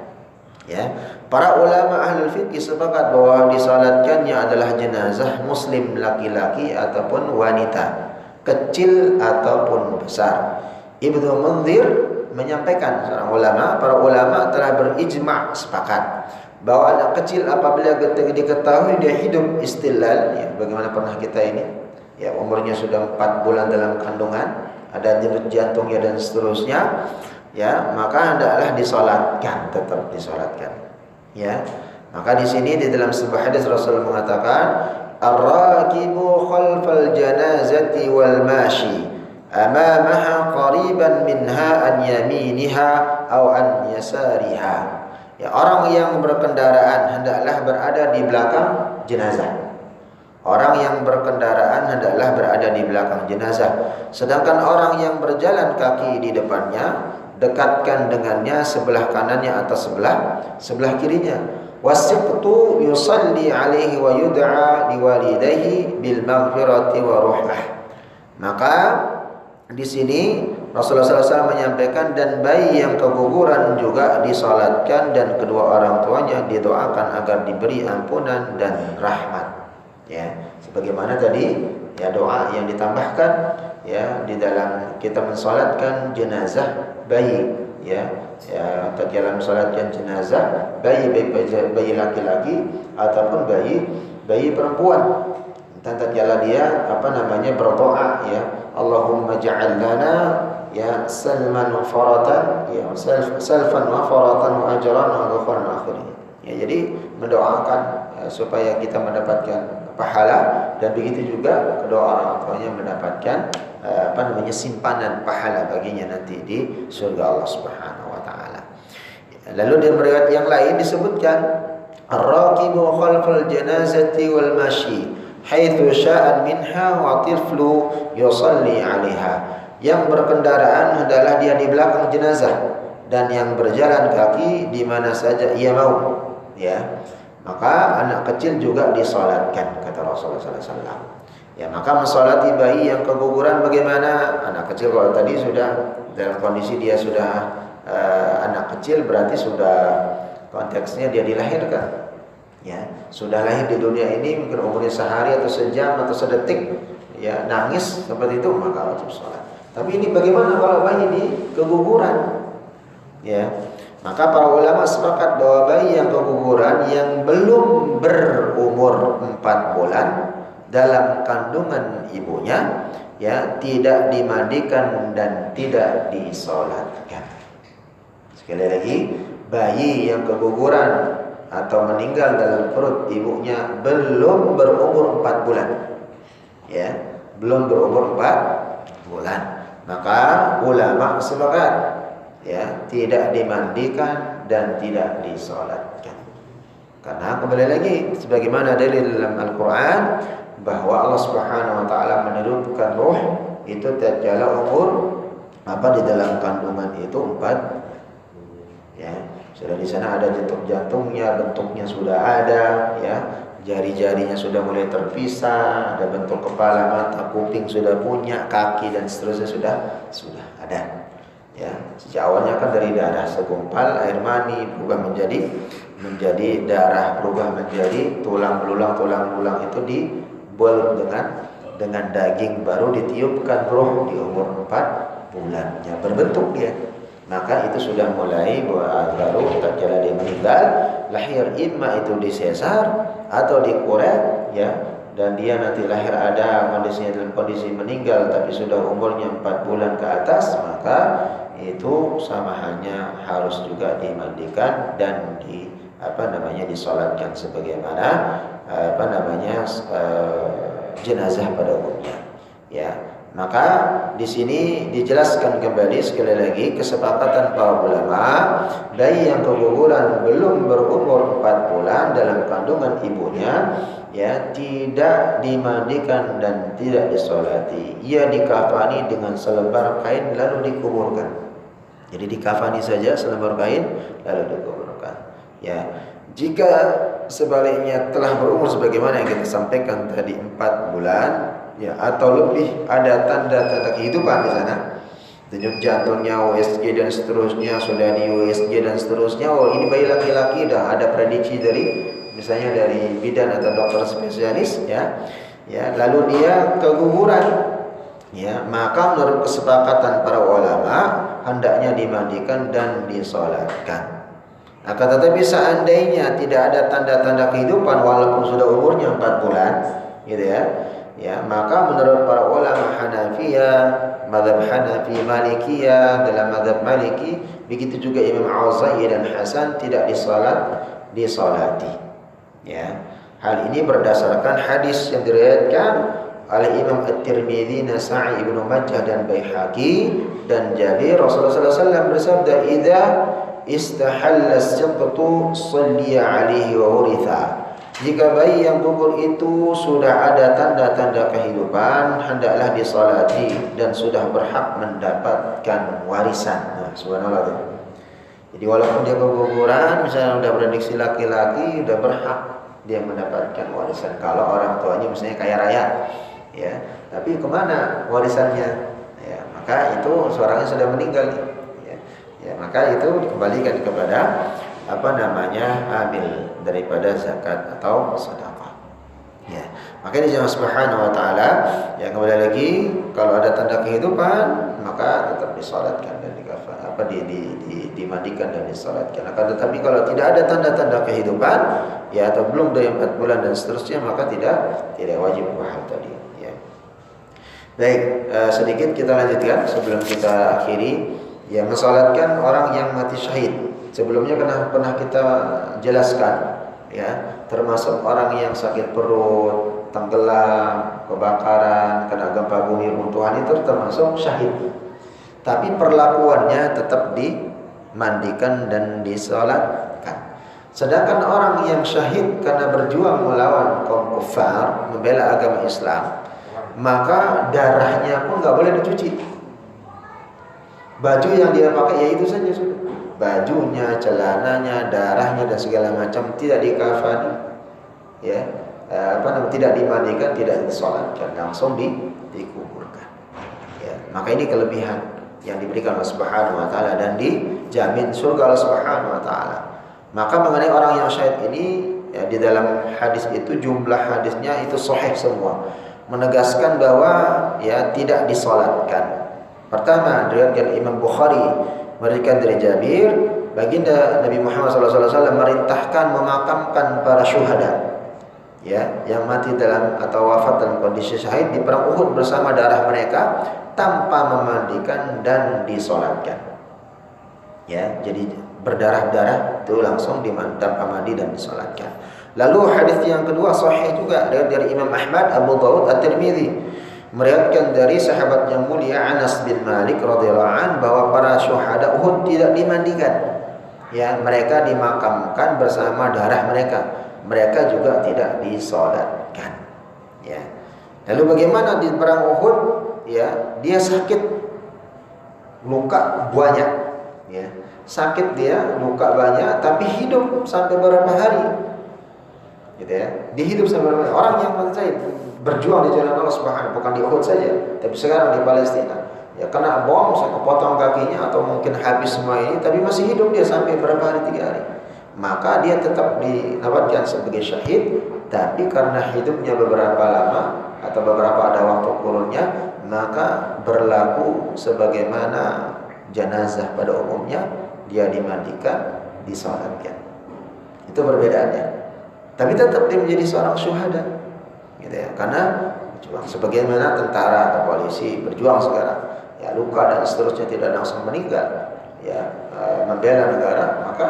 Ya, para ulama ahlul fiqh sepakat bahwa disalatkannya adalah jenazah muslim laki-laki ataupun wanita, kecil ataupun besar. Ibnu Munzir menyampaikan, para ulama telah berijma' sepakat bahwa anak kecil apabila diketahui dia hidup istilal, ya, bagaimana pernah kita ini, ya, umurnya sudah 4 bulan dalam kandungan, ada denyut jantungnya dan seterusnya, ya, maka hendaklah disolatkan, tetap disolatkan, ya. Maka di sini di dalam sebuah hadis Rasul mengatakan, ar-rakibu khalfal janazati wal mashi amamaha qariban minha an yaminiha aw an yasariha. Ya, orang yang berkendaraan hendaklah berada di belakang jenazah. Orang yang berkendaraan hendaklah berada di belakang jenazah. Sedangkan orang yang berjalan kaki di depannya, dekatkan dengannya sebelah kanannya atau sebelah kirinya. Wasiqtu yusalli alaihi wa yud'a liwalidayhi bil maghfirati wa rahmah. Maka di sini Rasulullah SAW menyampaikan, dan bayi yang keguguran juga disalatkan dan kedua orang tuanya didoakan agar diberi ampunan dan rahmat. Ya, sebagaimana tadi, ya, doa yang ditambahkan, ya, di dalam kita mensalatkan jenazah bayi, ya, tatkala mensalatkan jenazah bayi, bayi laki-laki ataupun bayi perempuan, tatkala dia berdoa, ya, Allahumma ja'al lana, ya, salman wa faratan, ya, salfan wa faratan wa ajran wa ghufran akhirin. Ya, jadi mendoakan, ya, supaya kita mendapatkan pahala, dan begitu juga kedua orang tuanya mendapatkan simpanan pahala baginya nanti di surga Allah Subhanahu wa taala. Lalu di riwayat yang lain disebutkan, ar-raqibu khalfal janazati wal mashi haitsu sya'an minha wa tiflu yusalli 'alaiha. Yang berkendaraan hendaklah dia di belakang jenazah, dan yang berjalan kaki di mana saja ia mau, ya. Maka anak kecil juga disolatkan, kata Rasulullah SAW. Ya, maka mensolati bayi yang keguguran bagaimana? Anak kecil kalau tadi sudah dalam kondisi dia sudah anak kecil, berarti sudah konteksnya dia dilahirkan, ya, sudah lahir di dunia ini, mungkin umurnya sehari atau sejam atau sedetik, ya, nangis seperti itu, maka wajib sholat. Tapi ini bagaimana kalau bayi di keguguran? Ya, maka para ulama sepakat bahwa bayi yang keguguran yang belum berumur 4 bulan dalam kandungan ibunya, ya, tidak dimandikan dan tidak disolatkan. Sekali lagi, bayi yang keguguran atau meninggal dalam perut ibunya belum berumur 4 bulan, ya, belum berumur 4 bulan, maka ulama sepakat, ya, tidak dimandikan dan tidak disolatkan. Karena kembali lagi, sebagaimana dalil dalam Al-Quran, bahwa Allah Subhanahu wa taala menurunkan ruh itu tatkala umur di dalam kandungan itu 4, ya. Sudah di sana ada jantungnya, bentuknya sudah ada, ya. Jari-jarinya sudah mulai terpisah, ada bentuk kepala, mata, kuping sudah punya, kaki dan seterusnya sudah ada. Ya, sejak awalnya kan dari darah segumpal air mani berubah menjadi darah, berubah menjadi tulang belulang itu dibalut dengan daging, baru ditiupkan roh di umur 4 bulannya berbentuk dia. Maka itu sudah mulai baru tatkala dia meninggal, lahir imma itu disesar atau dikuret, ya, dan dia nanti lahir ada kondisinya dalam kondisi meninggal tapi sudah umurnya 4 bulan ke atas, maka itu sama halnya harus juga dimandikan dan disolatkan sebagaimana jenazah pada umumnya, ya. Maka di sini dijelaskan kembali sekali lagi kesepakatan para ulama, bayi yang keguguran belum berumur 4 bulan dalam kandungan ibunya, ya, tidak dimandikan dan tidak disolati. Ia dikafani dengan selebar kain lalu dikuburkan. Jadi dikafani saja selebar kain lalu dikuburkan. Ya, jika sebaliknya telah berumur sebagaimana yang kita sampaikan tadi 4 bulan, ya, atau lebih, ada tanda-tanda kehidupan di sana, denyut jantungnya, USG dan seterusnya, sudah di USG dan seterusnya, oh ini bayi laki-laki, dah ada prediksi dari misalnya dari bidan atau dokter spesialis, ya, lalu dia keguguran, ya, maka menurut kesepakatan para ulama hendaknya dimandikan dan disolatkan. Akan tetapi seandainya tidak ada tanda-tanda kehidupan walaupun sudah umurnya 4 bulan, gitu ya. Ya, maka menurut para ulama Hanafiyah, mazhab Hanafi, Malikiyah, dalam mazhab Maliki, begitu juga Imam Auza'i dan Hasan tidak disolati. Ya. Hal ini berdasarkan hadis yang diriwayatkan oleh Imam At-Tirmidzi, Nasa'i, Ibnu Majah dan Baihaqi, dan Jabir Rasulullah SAW bersabda, "Idza istahalla as-siqtu salliya alaihi wa uritha." Jika bayi yang gugur itu sudah ada tanda-tanda kehidupan, hendaklah disolati dan sudah berhak mendapatkan warisan. Nah, subhanallah tuh. Jadi walaupun dia keguguran, misalnya udah berdiksi laki-laki, udah berhak dia mendapatkan warisan. Kalau orang tuanya misalnya kaya raya, ya, tapi kemana warisannya? Ya, maka itu seorangnya sudah meninggal. Ya, maka itu dikembalikan kepada amil daripada zakat atau sedekah. Ya, maka ini Allah Subhanahu wa taala yang kembali lagi, kalau ada tanda kehidupan maka tetap disalatkan dan dimandikan dan disalatkan. Akan tetapi kalau tidak ada tanda-tanda kehidupan, ya, atau belum dari 4 bulan dan seterusnya, maka tidak wajib hal tadi. Ya. Baik, sedikit kita lanjutkan sebelum kita akhiri. Ya, mensalatkan orang yang mati syahid. Sebelumnya pernah kita jelaskan, ya, termasuk orang yang sakit perut, tenggelam, kebakaran, kena gempa bumi, runtuhan, itu termasuk syahid. Tapi perlakuannya tetap dimandikan dan disalatkan. Sedangkan orang yang syahid karena berjuang melawan kaum kufar, membela agama Islam, maka darahnya pun nggak boleh dicuci. Baju yang dia pakai ya itu saja sudah. Bajunya, celananya, darahnya dan segala macam tidak dikafani. Ya, tidak dimandikan, tidak disolatkan, langsung dikuburkan. Ya, maka ini kelebihan yang diberikan Allah Subhanahu wa taala dan dijamin surga Allah Subhanahu wa taala. Maka mengenai orang yang syahid ini, ya, di dalam hadis itu jumlah hadisnya itu sahih semua, menegaskan bahwa ya tidak disolatkan. Pertama, diriwayatkan Imam Bukhari meriwayatkan dari Jabir, baginda Nabi Muhammad SAW merintahkan memakamkan para syuhada, ya, yang mati dalam atau wafat dalam kondisi syahid di perang Uhud bersama darah mereka tanpa memandikan dan disolatkan. Ya, jadi berdarah-darah itu langsung tanpa mandi dan disolatkan. Lalu hadis yang kedua sahih juga dari Imam Ahmad, Abu Dawud, At-Tirmidzi, meriwayatkan dari sahabat yang mulia Anas bin Malik radhiyallahu an bahwa para syuhada Uhud tidak dimandikan. Ya, mereka dimakamkan bersama darah mereka. Mereka juga tidak disolatkan. Ya. Lalu bagaimana di perang Uhud? Ya, dia sakit, luka banyak. Ya, sakit dia, luka banyak, tapi hidup sampai beberapa hari. Gitu ya, dihidup sampai beberapa hari. Orang yang mati berjuang di jalan Allah Subhanahu, bukan di Uhud saja, tapi sekarang di Palestina. Ya, kena bom, saya kepotong kakinya atau mungkin habis semua ini, tapi masih hidup dia sampai berapa hari, 3 hari. Maka dia tetap dinabatkan sebagai syahid, tapi karena hidupnya beberapa lama atau beberapa ada waktu kurunnya, maka berlaku sebagaimana jenazah pada umumnya, dia dimandikan, disolatkan. Itu perbedaannya. Tapi tetap dia menjadi seorang syuhada. Gitu ya, karena sebagaimana tentara atau polisi berjuang sekarang, ya, luka dan seterusnya tidak langsung meninggal, ya, membela negara, maka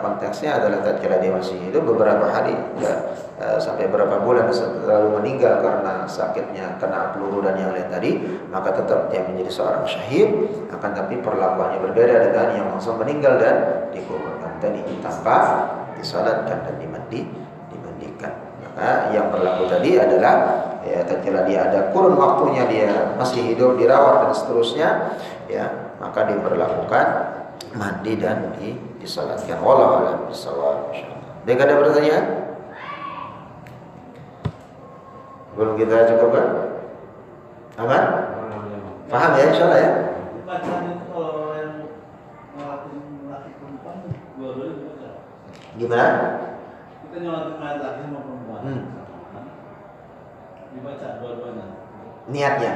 konteksnya adalah tatkala dia masih hidup beberapa hari, ya, sampai beberapa bulan lalu meninggal karena sakitnya kena peluru dan yang lain tadi, maka tetap dia menjadi seorang syahid. Akan tapi perlakuannya berbeda dengan yang langsung meninggal dan dikuburkan tadi tanpa disalatkan dan dimandikan. Yang berlaku tadi adalah, ya, tatkala dia ada kurun waktunya dia masih hidup, dirawat dan seterusnya, ya, maka diberlakukan mandi dan disalatkan. Wallahu a'lam bishawab. Insyaallah. Ada pertanyaan? Belum kita cukupkan? Aman? Paham ya, insyaallah ya? Gimana? Kita nyolatin mayat laki sama perempuan. Dibaca dua-duanya. Niatnya?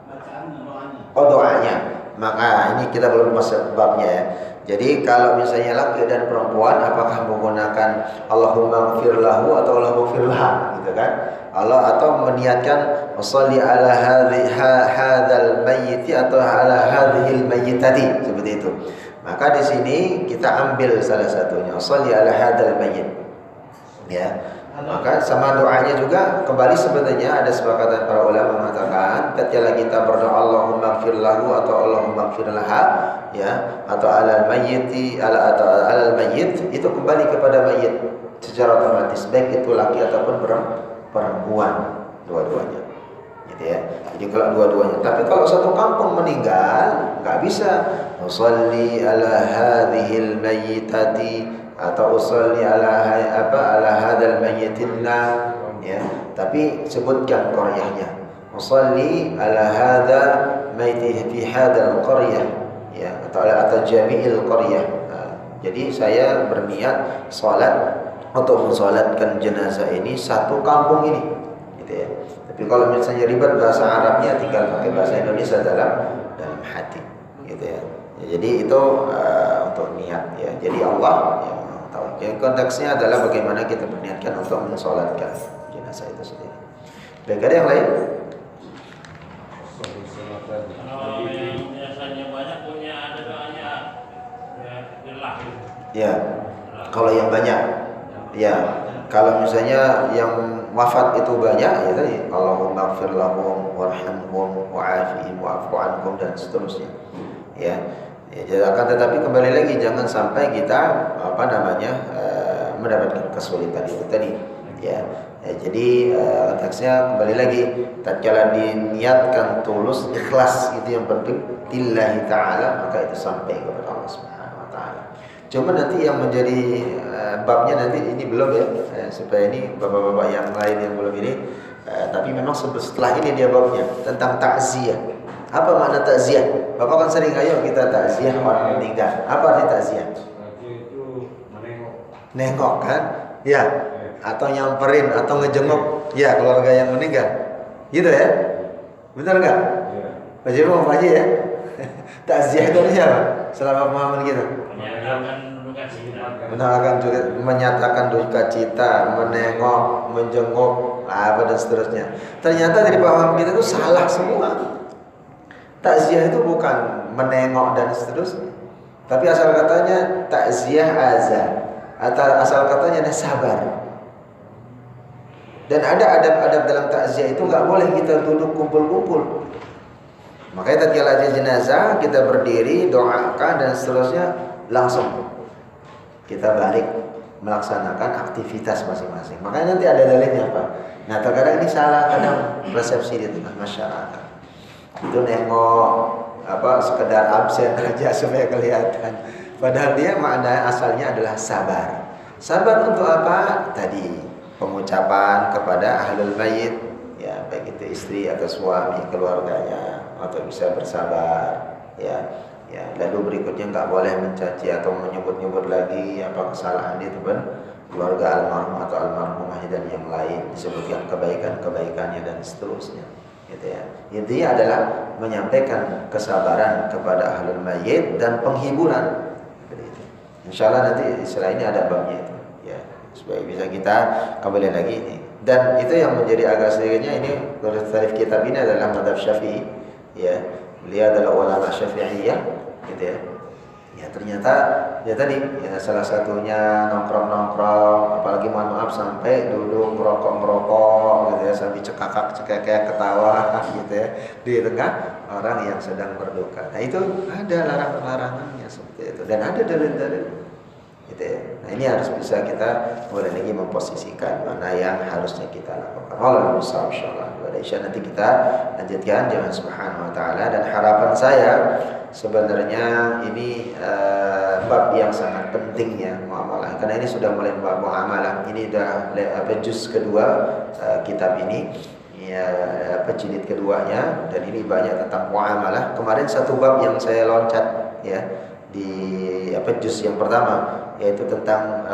Bacaannya, doanya. Oh, doanya. Maka ini kita belum masuk babnya ya. Jadi kalau misalnya laki dan perempuan, apakah menggunakan Allahumma ighfir lahu atau Allahumma ighfir laha, gitu kan? Allah atau meniatkan sholli ala hadzal mayyit atau ala hadhil mayyitati, seperti itu. Maka di sini kita ambil salah satunya, sholli ala hadzal mayyit. Ya. Maka sama doanya juga kembali sebenarnya ada sepakatan para ulama mengatakan ketika kita berdoa Allahumma ighfir lahu atau Allahumma ighfir laha ya atau alal mayyiti atau alal mayyit itu kembali kepada mayyit secara otomatis baik itu laki ataupun perempuan dua-duanya gitu ya. Jadi kalau dua-duanya, tapi kalau satu kampung meninggal nggak bisa sholli ala hadhil mayyitati atau usolli ala hadzal mayyitinna ya, tapi sebutkan qaryahnya usolli ala hadza mayyiti fi hadzal qaryah ya atau jami'il qaryah. Jadi saya berniat salat untuk mensalatkan jenazah ini satu kampung ini gitu ya. Tapi kalau misalnya ribet bahasa Arabnya tinggal pakai bahasa Indonesia dalam hati gitu ya. Jadi itu untuk niat ya. Jadi Allah ya tahu. Jadi konteksnya adalah bagaimana kita berniatkan untuk mensolatkan jenazah itu sendiri. Baik, ada yang lain? Kalau yang biasanya banyak punya ada doanya ya gelah. Ya. Kalau yang banyak, ya. Kalau misalnya yang wafat itu banyak, ya tadi Allahumma ighfir lahum warhamhum wa'afihim wa'fu anhum dan seterusnya. Ya. Ya, akan tetapi kembali lagi jangan sampai kita mendapatkan kesulitan itu tadi ya. Jadi konteksnya kembali lagi tatkala diniatkan tulus ikhlas itu yang penting lillahi ta'ala, maka itu sampai kepada Allah Subhanahu wa taala. Cuma nanti yang menjadi babnya nanti ini belum ya, supaya ini bapak-bapak yang lain yang belum ini tapi memang setelah ini dia babnya tentang takziah. Apa makna takziah? Bapak kan sering ayo kita takziah orang meninggal. Apa arti takziah? Itu menengok. Nengok kan? Ya. Atau nyamperin atau ngejenguk ya keluarga yang meninggal. Gitu ya? Benar enggak? Iya. Pak Jiro mau Pak Haji ya? Takziah itu apa? Selama pemahaman kita. Menyatakan duka cita, menengok, menjenguk, apa dan seterusnya. Ternyata dari pemahaman kita itu salah semua. Takziah itu bukan menengok dan seterusnya. Tapi asal katanya takziah azza. Atau asal katanya ada sabar. Dan ada adab-adab dalam takziah itu enggak boleh kita duduk kumpul-kumpul. Makanya tatkala jenazah kita berdiri, doakan dan seterusnya, langsung kita balik melaksanakan aktivitas masing-masing. Makanya nanti ada dalilnya apa? Nah, terkadang ini salah kadang persepsi di tengah masyarakat. Itu nengok sekedar absen aja supaya kelihatan. Padahal dia makna asalnya adalah sabar. Sabar untuk apa? Tadi pengucapan kepada ahlul mayyit, ya baik itu istri atau suami keluarganya, atau bisa bersabar, ya. Ya, lalu berikutnya nggak boleh mencaci atau menyebut-nyebut lagi apa kesalahan itu pun keluarga almarhum atau almarhumah dan yang lain, disebutkan kebaikan-kebaikannya dan seterusnya. Gitu ya. Intinya adalah menyampaikan kesabaran kepada ahlul mayyit dan penghiburan. Gitu. Insyaallah nanti setelah ini ada babnya itu, ya supaya bisa kita kembali lagi ini. Dan itu yang menjadi agak sedikitnya ini tarif kitab ini adalah mazhab Syafi'i, ya. Beliau adalah ulama Syafi'iyah, gitu ya. Ya ternyata ya tadi ya salah satunya nongkrong-nongkrong, apalagi mohon maaf sampai duduk ngerokok-ngerokok gitu ya, sambil cekakak ketawa gitu ya di tengah orang yang sedang berduka. Nah itu ada larangan-larangannya seperti itu dan ada dalil-dalil gitu ya. Nah ini harus bisa kita mulai lagi memposisikan mana yang harusnya kita lakukan. Allah Musa insyaallah. Insya nanti kita lanjutkan jangan subhanahu wa ta'ala. Dan harapan saya sebenarnya ini bab yang sangat penting ya, muamalah. Karena ini sudah mulai bab muamalah. Ini sudah juz kedua kitab ini, ya jilid keduanya, dan ini banyak tentang muamalah. Kemarin satu bab yang saya loncat ya di juz yang pertama, yaitu tentang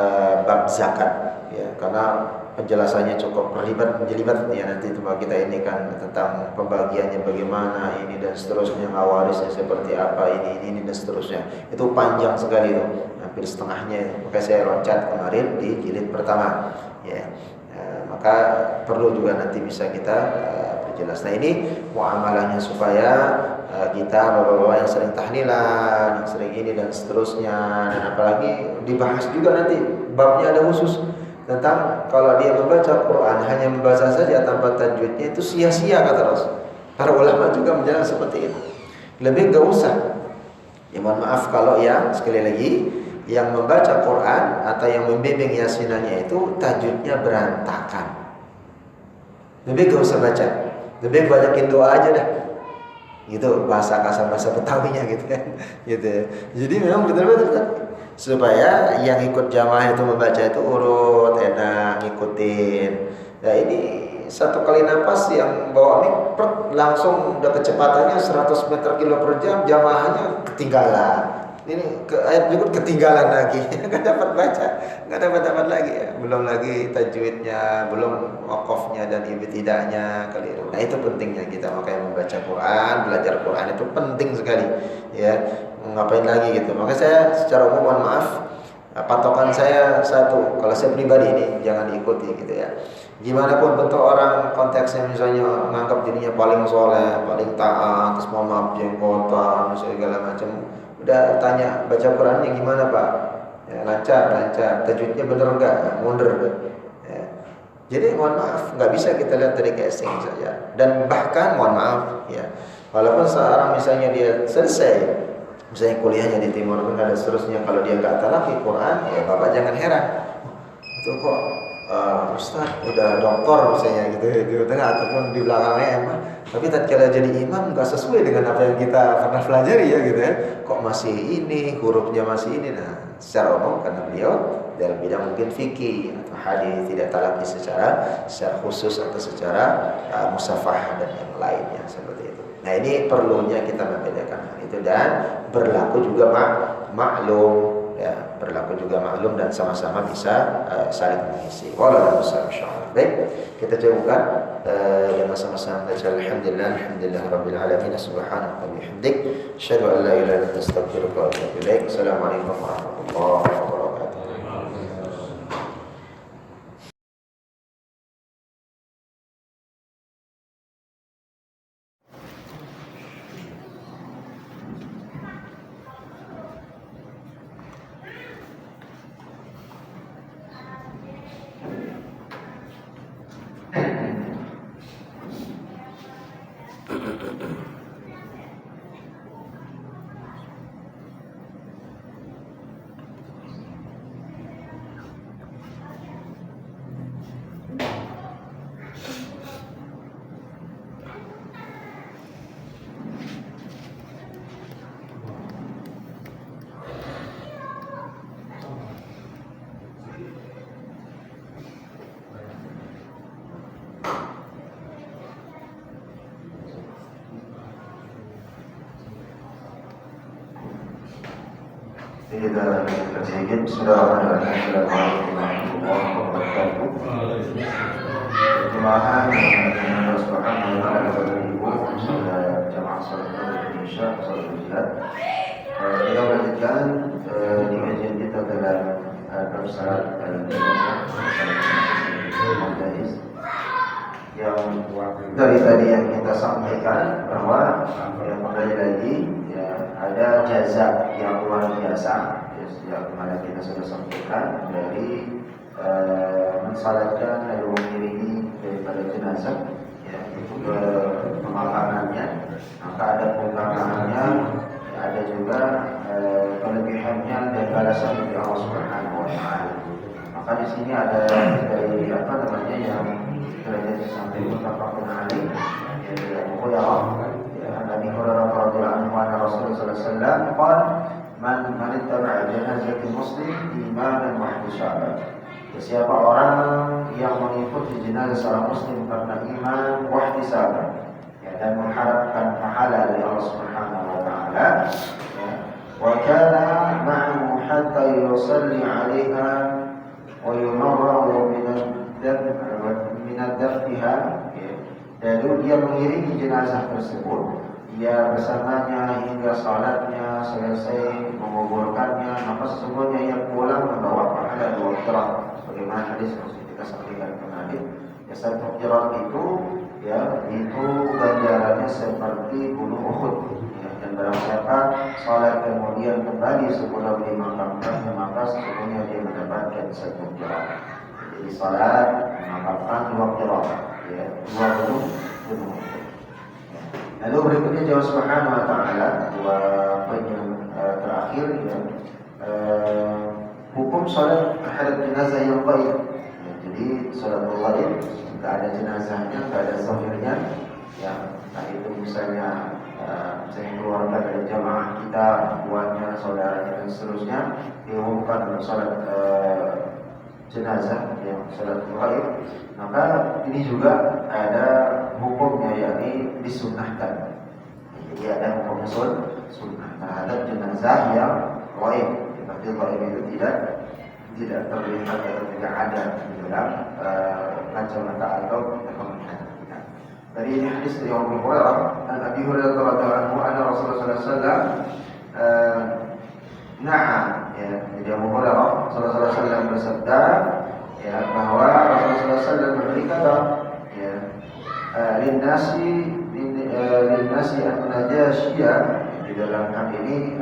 bab zakat ya. Karena penjelasannya cukup menjelibat ya, nanti coba kita ini kan tentang pembagiannya bagaimana ini dan seterusnya, warisnya seperti apa ini dan seterusnya. Itu panjang sekali itu, hampir setengahnya. Maka saya loncat kemarin di jilid pertama ya. Maka perlu juga nanti bisa kita perjelas. Nah ini muamalahnya supaya kita bapak-bapak yang sering tahlilan, yang sering ini dan seterusnya, dan apalagi dibahas juga nanti babnya ada khusus tentang kalau dia membaca Quran hanya membaca saja tanpa tajwidnya itu sia-sia kata Rasul. Para ulama juga menjelaskan seperti itu. Lebih gak usah. Ya mohon maaf kalau yang sekali lagi yang membaca Quran atau yang membimbing yasinannya itu tajwidnya berantakan. Lebih gak usah baca. Lebih banyakin doa aja dah. Gitu bahasa kasar, bahasa Betawinya gitu kan. Gitu. Jadi memang betul-betul supaya yang ikut jamaah itu membaca itu urut, enak, ngikutin. Nah ini satu kali napas yang bawa mic langsung udah kecepatannya 100 meter kilo per jam, jamaahnya ketinggalan. Ini ayat juga ketinggalan lagi, nggak dapat baca, nggak dapat lagi ya. Belum lagi tajwidnya, belum wakofnya dan ibtidanya keliru. Nah itu pentingnya kita makanya membaca Quran, belajar Quran itu penting sekali ya. Ngapain lagi gitu. Maka saya secara umum mohon maaf, patokan saya satu, kalau saya pribadi ini jangan diikuti gitu ya. Gimana pun bentuk orang konteksnya misalnya menganggap dirinya paling soleh, paling taat, terus mohon maaf jenggotan, segala macam. Udah tanya baca Qurannya gimana Pak? Ya, lancar, tajwidnya bener enggak? Mundur. Ya. Jadi mohon maaf, nggak bisa kita lihat dari casing saja. Dan bahkan mohon maaf ya, walaupun seorang misalnya dia selesai, misalnya kuliahnya di Timur Tengah dan seterusnya, kalau dia nggak talaki Quran, ya Bapak jangan heran. Itu kok Ustaz udah doktor misalnya gitu di tengah ataupun di belakangnya emang, tapi tatkala jadi imam nggak sesuai dengan apa yang kita pernah pelajari ya gitu ya. Kok masih ini, hurufnya masih ini. Nah, secara umum karena beliau dalam bidang mungkin fikih atau hadis tidak talaki secara khusus atau secara musafah dan yang lainnya seperti itu. Nah ini perlunya kita membedakan hal itu dan berlaku juga maklum ya, berlaku juga maklum dan sama-sama bisa saling mengisi. Wallahu a'lam. Baik, kita coba dengan sama-sama baca alhamdulillah rabbil alamin subhanaka wa bihamdik asyhadu an la ilaha illa anta astaghfiruka wa atubu ilaik. Assalamualaikum warahmatullahi wabarakatuh. إذا فتيجد بسم الله الرحمن الرحيم السلام عليكم ورحمة الله وبركاته. Jemaah yang Allah Subhanahu wa taala berlimpah pada jamaah salat Indonesia salat jihad. Kita lanjutkan di kajian kita dalam bab salat yang dari tadi yang kita sampaikan bahwa yang kembali lagi ya, ada jaza yang luar biasa ya, yang kemarin kita sudah sampaikan dari mensalatkan lalu mengiringi daripada jenazah ya, itu ke pemakamannya, maka ada pemakamannya ya, ada juga kelebihannya dan balasan dari Allah Subhanahu wa taala. Maka di sini ada dari apa namanya yang terjadi sampai mutafaqun alaih ya, Hurairah ya, Nabi Hurairah radhiyallahu anhu Rasulullah sallallahu alaihi wasallam qala man ittaba'a janazati muslim imanan wa ihtisaban. Siapa orang yang mengikuti jenazah seorang muslim karena iman wa ihtisaban ya, dan mengharapkan pahala dari Allah Subhanahu wa taala ya, wa kana ma'ahu hatta yusalli 'alaiha wa yumarru min ad-dam Lalu dia mengiringi jenazah tersebut, dia bersamanya hingga salatnya selesai, menguburkannya, maka sesungguhnya ia pulang membawa pahala 2 qirat. Sebagaimana hadis yang kita sampaikan kemarin, ya 1 qirat itu ganjarannya seperti gunung Uhud. Ya, dan barang siapa salat kemudian kembali sebelum dimakamkannya, maka sesungguhnya dia mendapatkan 1 qirat. Jadi salat memakamkan 2 qirat, ya, 2 gunung Uhud. Lalu berikutnya jawab Subhanahu wa Ta'ala, 2 poin yang terakhir, ya, hukum salat terhadap jenazah yang gaib. Ya, jadi salat gaib, tidak ada jenazahnya, tidak ada zahirnya, ya, entah itu misalnya keluarga dari jamaah kita, tuannya, saudaranya dan seterusnya, diumumkan untuk salat jenazah yang salat gaib, maka ini juga ada hukumnya, yakni disunnahkan. Jadi ada hukum sunnah terhadap jenazah yang gaib. Berarti gaib itu tidak terlihat atau tidak ada di dalam kacamata atau penglihatan kita. Dari ini hadis dari Abu Hurairah, an Abi Hurairah radhiyallahu anhu, anna Rasulullah sallallahu alaihi wasallam ya, jadi Abu Hurairah sallallahu alaihi wasallam bersabda, ya, bahwa Rasulullah sallallahu alaihi wasallam berkata, ya, linnasi an-najasyiyah. Di dalam hal ini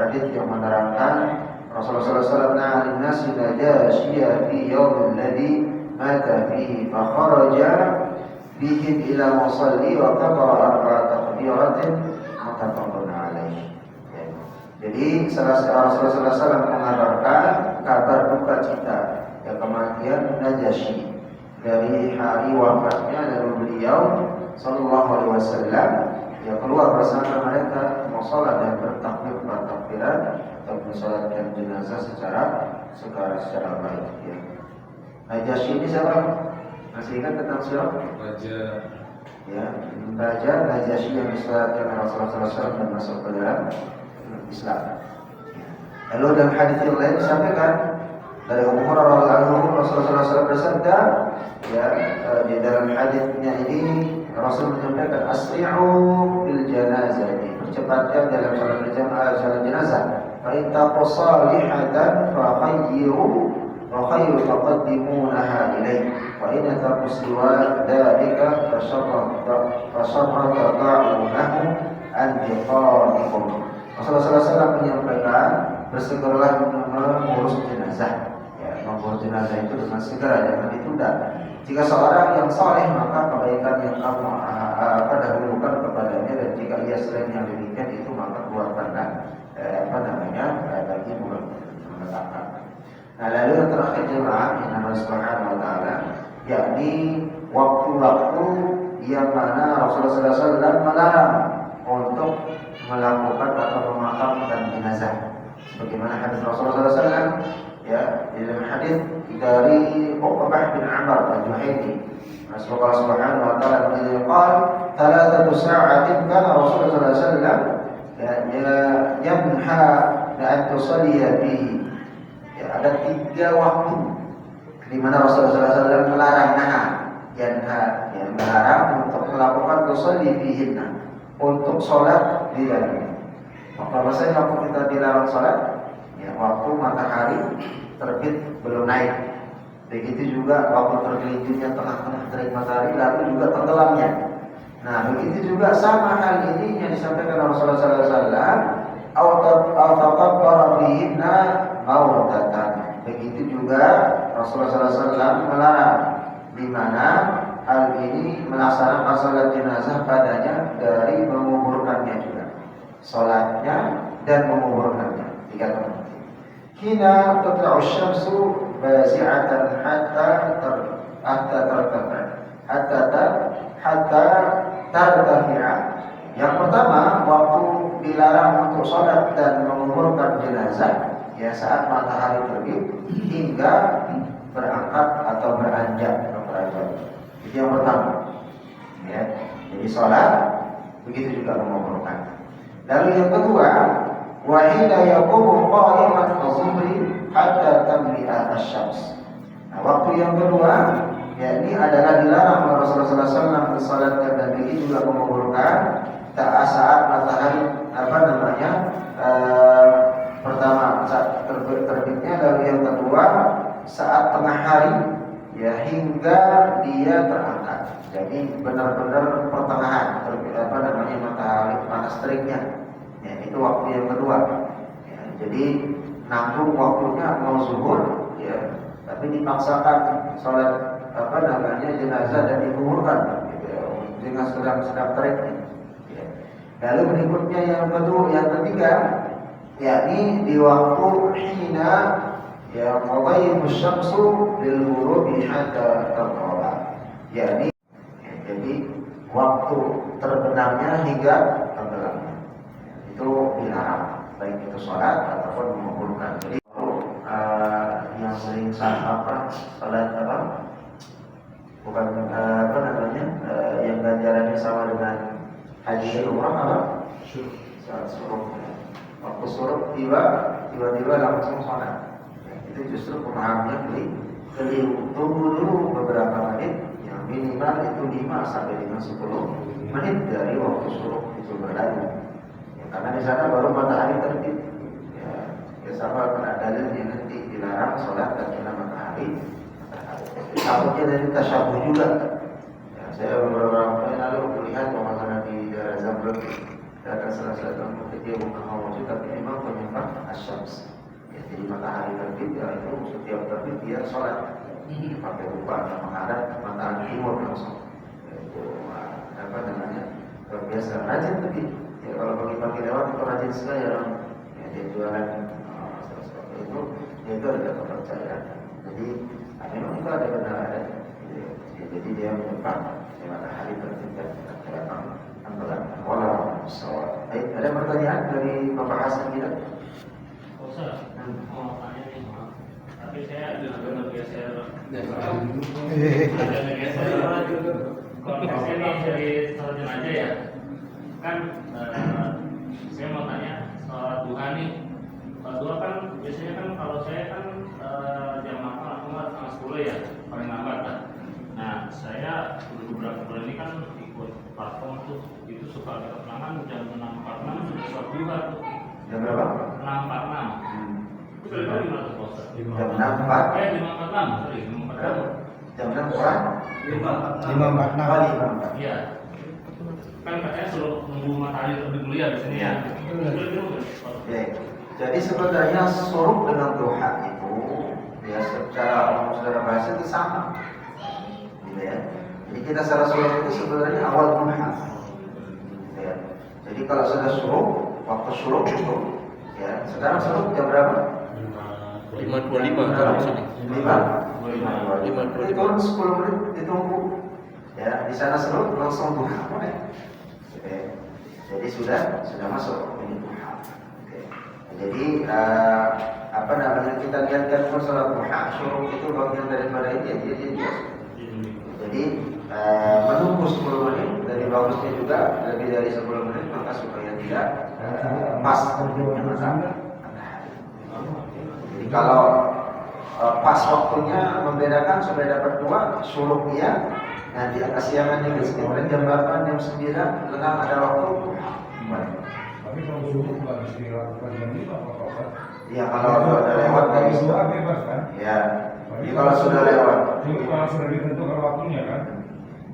hadis yang menerangkan Rasulullah sallallahu alaihi wasallam linnasi najasyiyah fi yaumil ladzi mata fihi fa kharaja bihim ila musalli wa kabara 4 takbiratin muttafaqun alaihi. Jadi Rasulullah sallallahu alaihi wasallam mengabarkan kabar duka cita, ya, kematian Najasyi dari hari wafatnya, lalu beliau sallallahu alaihi wasallam ya keluar bersama mereka musola dan bertakbir 4 takbiran atau mensalatkan jenazah secara baik, ya. Najasyi ini siapa? Masih ingat tentang siapa? Raja. Ya, Raja Najasyi yang disalatkan Rasulullah sallallahu alaihi wasallam dan masuk ke dalam Islam. Lalu dalam hadis yang lain disampaikan dari Abu Hurairah radhiyallahu anhu, Rasulullah SAW bersabda, ya, di dalam hadisnya ini Rasul menyampaikan asri'u bil janazah, percepatkan dalam salat berjamaah salat jenazah. Fa in taqsalihatan fa khayru wa khayru taqaddimunaha ilaih. Wa in taqsiwa dzalika fa syarra tada'unahu an biqarikum. Rasulullah SAW menyampaikan, bersegeralah mengurus jenazah. Ya, mengurus jenazah itu dengan segera, jangan ditunda. Jika seorang yang saleh, maka kebaikan yang kamu dahulukan kepadanya, dan jika ia selain yang demikian itu, maka keluarkanlah bagi meletakkan. Nah, lalu yang terakhir jemaah yang namanya Subhanahu wa Ta'ala, yakni waktu-waktu yang mana Rasulullah SAW melarang untuk melakukan atau memakamkan jenazah. Sebagaimana hadis Rasulullah SAW, ya, di dalam hadis dari Uqbah bin Amr al-Juhayni, Rasulullah Subhanahu wa Ta'ala berkata, "Thalathatu sa'atin kana Rasulullah SAW yanha an tusalliya fihi." Ya, ada 3 waktu di mana Rasulullah SAW melarang, melarang untuk melakukan tusalli fihinna, untuk sholat di dalamnya. Apa maksudnya waktu kita dilarang sholat? Ya, waktu matahari terbit belum naik. Begitu juga waktu tergelincirnya tengah-tengah terik matahari, lalu juga tenggelamnya. Nah, begitu juga sama hal ini yang disampaikan Rasulullah SAW. Au fihinna mautatan. Begitu juga Rasulullah SAW melarang, di mana hal ini melaksanakan salat jenazah padanya dari menguburkannya juga, salatnya dan menguburkannya. 3 tempat. Hina tatla'u syamsu bazi'atan hatta tartafi'a. Yang pertama, waktu dilarang untuk salat dan menguburkan jenazah, ya, saat matahari terbit hingga berangkat atau beranjak ke kerajaan. Itu yang pertama, ya. Jadi salat, begitu juga menguburkan. Lalu yang kedua, wa hina yaqumu qa'iman az-zuhri hatta tamli'a asy-syams. Nah, waktu yang kedua, yakni adalah dilarang oleh Rasulullah SAW ini juga mengumpulkan saat matahari pertama saat terbitnya, lalu yang kedua saat tengah hari ya hingga dia terangkat. Jadi benar-benar pertengahan matahari panas teriknya. Ya, itu waktu yang kedua. Ya, jadi nanggung waktunya mau zuhur ya, tapi dipaksakan sholat jenazah dan dikuburkan gitu, dengan sedang terik. Ya. Lalu berikutnya yang ketiga, yakni di waktu hina ya qadayyimu syamsu lil ghurubi hatta taghraba. Yakni jadi waktu terbenamnya hingga tenggelamnya. Itu dilarang, baik itu sholat ataupun menguburkan. Jadi yang sering sholat yang ganjarannya sama dengan haji dan umrah saat suruh. Waktu suruh tiba-tiba langsung sholat. Itu justru pemahamannya keliru. Tunggu dulu beberapa menit, yang minimal itu 5 sampai dengan 10 menit dari waktu suruh itu berlalu. Ya, karena di sana baru matahari terbit. Ya sama dalilnya nanti dilarang sholat terkena matahari. Takutnya dari tasyabuh juga. Ya, saya beberapa kali lalu melihat pemakanan di daerah Zamrud. Ada salah satu dia bukan mawujud tapi memang penyembah asyams. Ya, jadi matahari terbit ya itu setiap terbit dia sholat pakai upah menghadap matahari timur langsung. Itu biasa rajin terbit. Ya, kalau pagi-pagi lewat itu rajin sekali orang. Ya, dia jualan seperti itu ada kepercayaan. Jadi memang itu ada benar. Jadi dia menyembah matahari terbit dan Baik, ada pertanyaan dari pembahasan kita? Ustaz, mau tanya nih, tapi saya agak geser. Konteksnya nih dari sholat jenazah ya. Kan saya mau tanya sholat duha nih. Sholat duha kan biasanya kan kalau saya kan jam 8 atau 10 ya paling lambat kan. Nah saya beberapa bulan ini kan ikut platform tuh itu suka ada keterangan jam 6.46 sudah sholat duha tuh. Jam berapa? 6.46. Itu kira-kira gimana tuh Ustaz? Jam 6.4. 5.46, sorry 5.46. Jam 6 kurang? 5.46. Iya. Kan katanya suruh nunggu matahari terbit dulu ya di sini ya. Ya. Jadi sebenarnya suruh dengan duha itu ya secara umum saudara bahasa itu sama. Gitu ya. Jadi kita salah suruh itu sebenarnya awal duha. Ya. Jadi kalau sudah suruh, waktu suruh itu ya, sekarang suruh jam berapa? 5.25 kalau di sini. 5.25. Itu 10 menit ditunggu. Ya, di sana suruh langsung duha. Oke. Jadi sudah masuk ini duha. Oke. Jadi kita lihatkan sholat duha, syuruk itu bagian daripada ini dia. Jadi menunggu 10 menit dari bagusnya juga lebih dari 10 menit maka supaya tidak pas terbitnya matahari. Jadi kalau pas waktunya membedakan supaya dapat 2 syuruk dia, nanti kesiangan yang sekitar jam 8 jam 9 lengang ada waktu. Tapi kalau syuruk nggak mesti dilakukan jam 5 apa? Iya kalau sudah lewat dari itu. Bebas kan? Ya. Jadi kalau sudah lewat. Jadi kalau sudah ditentukan waktunya kan?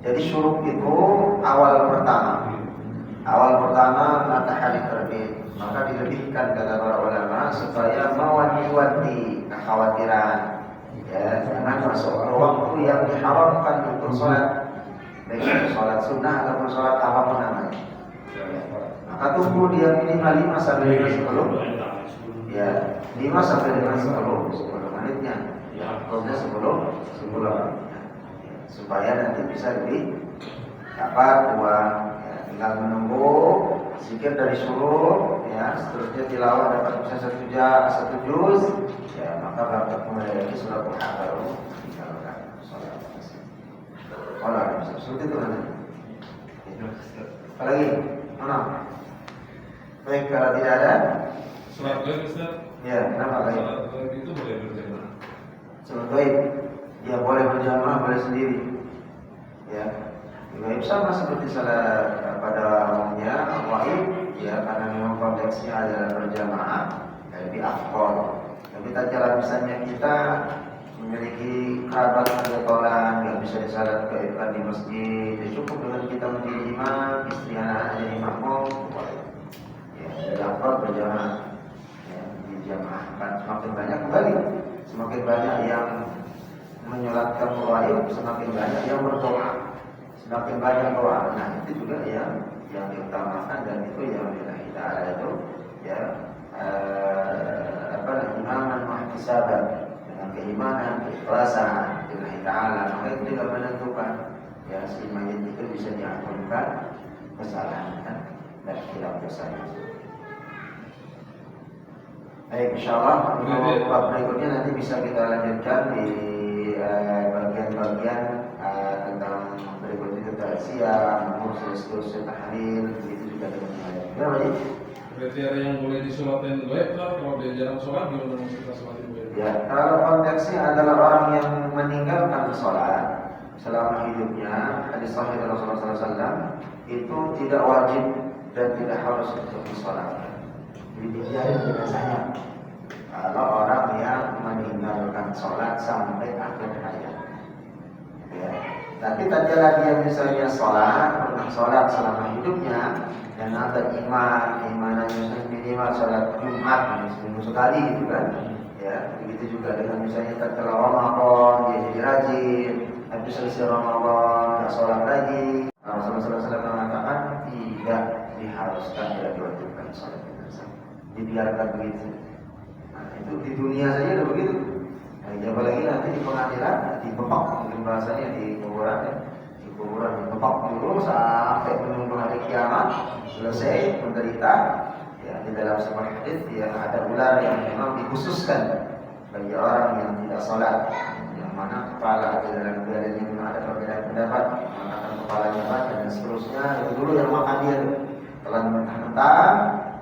Jadi syuruk itu awal pertama. Awal pertama matahari terbit. Maka dilebihkan kata para ulama supaya mewanti-wanti kekhawatiran. Ya, jangan masuk ke waktu yang diharamkan untuk sholat, baik itu sholat sunnah ataupun sholat apapun namanya. Maka tunggu dia minimal 5 sampai dengan 10. Ya, 5 sampai dengan 10 menitnya. Ya, maksudnya 10 menit. Supaya nanti bisa lebih dapat 2. Ya, tinggal menunggu zikir dari suruh, ya, seterusnya tilawah dapat bisa 1 juz, ya, maka berangkat kembali lagi sholat duha baru tinggalkan sholat. Allah bisa seperti itu nanti. Apa lagi? Mana? Baik, kalau tidak ada. Sholat gaib Ustaz? Ya, kenapa lagi? Sholat gaib itu boleh berjamaah? Sholat gaib, ya boleh berjamaah, boleh sendiri. Ya, gaib sama seperti salat pada umumnya wajib, ya karena memang konteksnya adalah berjamaah, ya, lebih afdol. Tapi tatkala misalnya kita memiliki kerabat yang tolan, nggak bisa disalat gaibkan di masjid, ya cukup dengan kita menjadi imam, istri anak jadi makmum, ya jadi afdol berjamaah, ya, dijamaahkan. Semakin banyak kembali, semakin banyak yang menyolatkan gaib, semakin banyak yang berdoa, semakin banyak doa. Nah itu juga yang diutamakan, dan itu yang lillahi ta'ala itu ya imaman muhtisaban, dengan keimanan, keikhlasan lillahi ta'ala. Maka itu juga menentukan ya si mayit itu bisa diampunkan kesalahan dan tidak bersalah. Baik, insyaallah untuk bab berikutnya nanti bisa kita lanjutkan di bagian-bagian tentang berikut itu tazkiyah, mursil, seterusnya tahlil, begitu juga dengan ayat. Berapa nih? Berarti ada yang boleh disolatin gaib lah, kalau dia jarang sholat gimana mau kita sholatin gaib? Ya, kalau konteksnya adalah orang yang meninggalkan sholat selama hidupnya, hadis sahih dari Rasulullah SAW itu tidak wajib dan tidak harus untuk disolatkan. Jadi dibiarin biasanya. Kalau orang yang meninggalkan sholat sampai akhir hayat, ya. Tapi tatkala dia misalnya pernah sholat selama hidupnya, dan ada imanannya minimal sholat Jumat seminggu sekali gitu kan, ya. Begitu juga dengan misalnya tatkala Ramadan dia jadi rajin, habis selesai Ramadan nggak sholat lagi. Rasulullah SAW mengatakan tidak diharuskan, tidak diwajibkan sholat jenazah, dibiarkan begitu. Itu di dunia saja udah begitu. Nah, apalagi nanti di pengadilan, dibepak, mungkin bahasanya di kuburan dibepak dulu sampai menunggu hari kiamat selesai menderita. Ya, di dalam sebuah hadis yang ada ular yang memang dikhususkan bagi orang yang tidak sholat, yang mana kepala di dalam badannya memang ada perbedaan pendapat, mengatakan kepalanya baca dan seterusnya. Itu dulu yang makan dia telan mentah-mentah,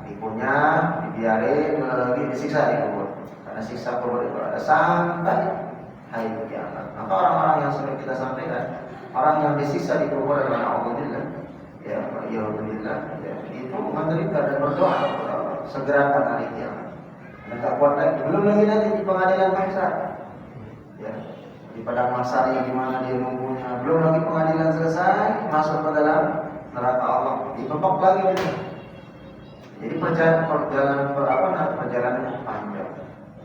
dikunyah, dibiarin, lagi disiksa di kubur. Karena siksa kubur itu ada sampai hari kiamat. Maka orang-orang yang sering kita sampaikan, orang yang disiksa di kubur adalah Alhamdulillah, ya, Alhamdulillah, ya, itu menderita dan berdoa segerakan hari kiamat. Dan tak kuat lagi. Belum lagi nanti di pengadilan mahsyar, ya, di padang mahsyar yang dimana dia nunggunya. Belum lagi pengadilan selesai, masuk ke dalam neraka Allah, dibebak lagi ini. Jadi perjalanannya panjang.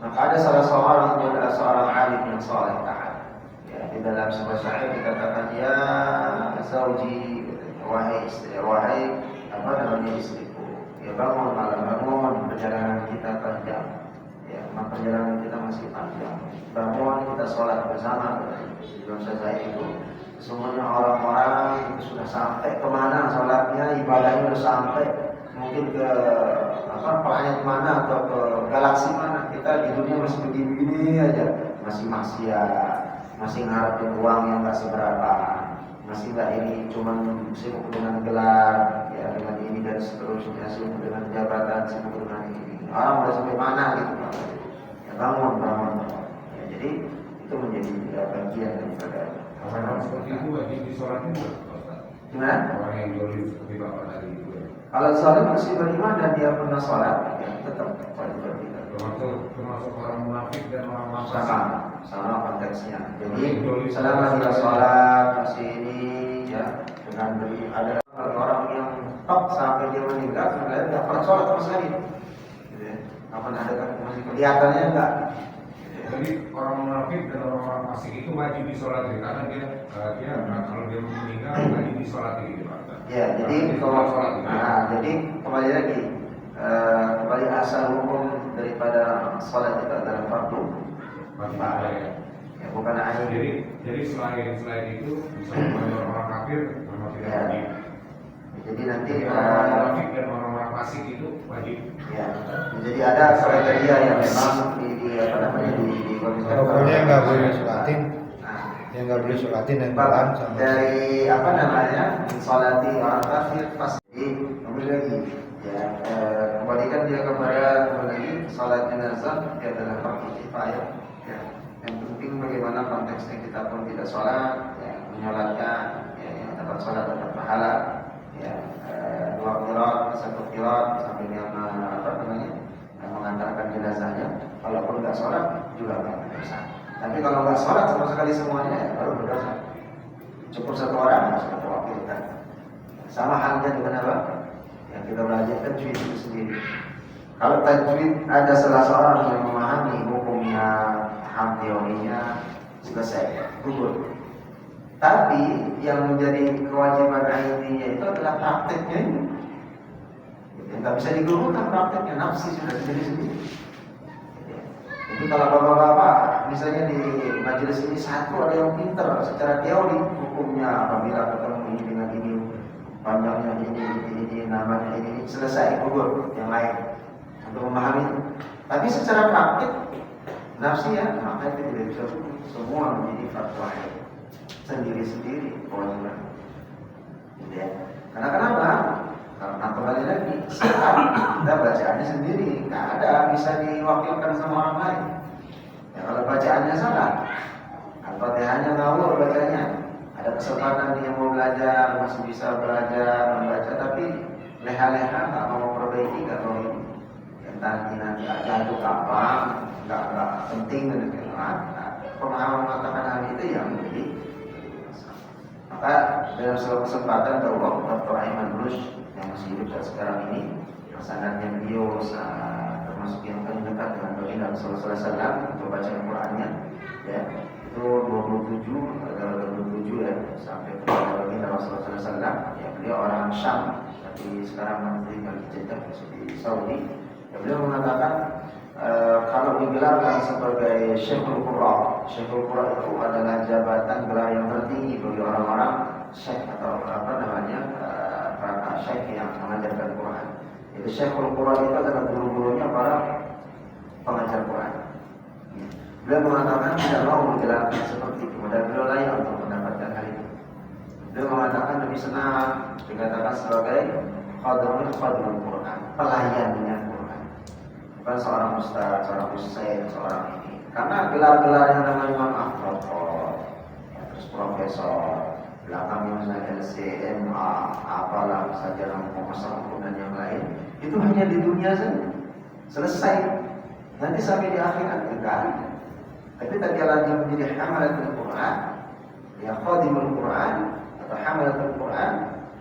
Maka ada salah seorang alim yang saleh taat. Ya, di dalam sebuah syair dikatakan, ya zauji, wahai istri, wahai istriku, ya bangun malam, bangun, perjalanan kita panjang. Ya, maka perjalanan kita masih panjang. Bangun, kita sholat bersama. Di dalam saya itu semuanya orang-orang itu sudah sampai kemana sholatnya, ibadahnya sudah sampai mungkin ke planet mana atau ke galaksi mana. Kita di dunia masih begini-begini aja, masih maksiat, masih ngarepin uang yang nggak seberapa, masih nggak ini, cuman sibuk dengan gelar, ya, dengan ini dan seterusnya, sibuk dengan jabatan, sibuk dengan ini. Orang udah sampai mana gitu, ya, bangun. Ya, jadi itu menjadi bagian daripada Orang seperti itu wajib disolatin nggak? gimana? Orang yang dolim seperti bapak tadi itu. Kalau sholat masih beriman dan dia pernah sholat, ya tetap wajib beriman. Termasuk orang munafik dan orang fasik. Sama konteksnya. Jadi selama dia sholat masih ini, ya, dengan ada orang yang top sampai dia meninggal, kemudian tidak pernah sholat sama sekali. Gitu ya. Kapan ada masih kelihatannya enggak? Jadi orang munafik dan orang fasik itu wajib disolatin karena dia kalau dia meninggal wajib disolatin gitu Pak. Ya, jadi jadi kembali lagi kembali asal hukum daripada sholat itu adalah fardu kifayah. Ya, bukan hanya jadi selain itu misalnya orang kafir memang tidak ya. wajib. Jadi nanti orang munafik dan orang fasik itu wajib. ya. Jadi ada kriteria yang memang di pokoknya nggak boleh sholatin, yang nggak boleh sholatin dan malam sama dari sholati orang kafir pasti kembali lagi, ya, kembalikan dia kepada sholat jenazah dia adalah fardu kifayah. Ya. Yang penting bagaimana konteksnya kita pun tidak sholat, ya, menyolatkan, ya, dapat sholat, dapat pahala. Ya, 2 qiraat, 1 qiraat sampai dia mengantarkan jenazahnya. Kalaupun nggak sholat juga nggak berdosa. Tapi kalau nggak sholat sama sekali semuanya ya baru berdosa. Cukup 1 orang harus kita wakilkan. Sama halnya dengan apa? Yang kita belajar tajwid itu sendiri. Kalau tajwid ada salah seorang yang memahami hukumnya, paham teorinya, selesai, gugur. Tapi yang menjadi kewajiban ainnya itu adalah prakteknya ini. Yang nggak bisa digugurkan prakteknya, nafsi sudah sendiri-sendiri. Jadi kalau bapak-bapak misalnya di majelis ini satu ada yang pintar secara teori hukumnya apabila ketemu ini dengan ini, panjangnya ini, namanya ini, selesai, gugur yang lain untuk memahami. Tapi secara praktik nafsi ya, maka itu tidak bisa gugur. Semua menjadi fatwa sendiri-sendiri kewajiban. Gitu ya. Karena kenapa? Karena kembali lagi, kita bacaannya sendiri, nggak ada bisa diwakilkan sama orang lain. Ya kalau bacaannya salah, Al-Fatihahnya ngawur bacanya, ada kesempatan dia mau belajar, masih bisa belajar membaca, tapi leha-leha nggak mau perbaiki, nggak mau ini. Nanti aja itu gampang, nggak penting dan pemahaman mengatakan hal itu yang menjadi. Maka dalam sebuah kesempatan Dr. Aiman Rush yang masih hidup saat sekarang ini, sanadnya beliau termasuk yang paling dekat dengan baginda Rasulullah SAW untuk baca Al-Qur'annya, ya itu 27 ya sampai kepada baginda Rasulullah SAW. Ya beliau orang Syam, tapi sekarang tinggal di Jeddah di Saudi. Ya, beliau mengatakan kalau digelarkan sebagai Syekhul Qur'an, Syekhul Qur'an itu adalah jabatan gelar yang tertinggi bagi orang-orang syekh atau para syekh yang mengajarkan Quran. Itu Syekhul Qur'an itu adalah guru-gurunya para pengajar Quran. Beliau mengatakan tidak mau digelarkan seperti itu, dan beliau layak untuk mendapatkan hal itu. Beliau mengatakan lebih senang dikatakan sebagai khadimul Quran, pelayannya Quran. Bukan seorang ustaz, seorang ustaz, seorang ini. Karena gelar-gelar yang namanya Imam Ahmad, terus profesor, belakangnya misalnya LCMA, apalah saja masalah hukum dan yang lain, itu hanya di dunia saja. Selesai. Nanti sampai di akhirat enggak. Tapi tatkala dia menjadi hamalatul Quran, ya khadimul Quran atau hamalatul Quran,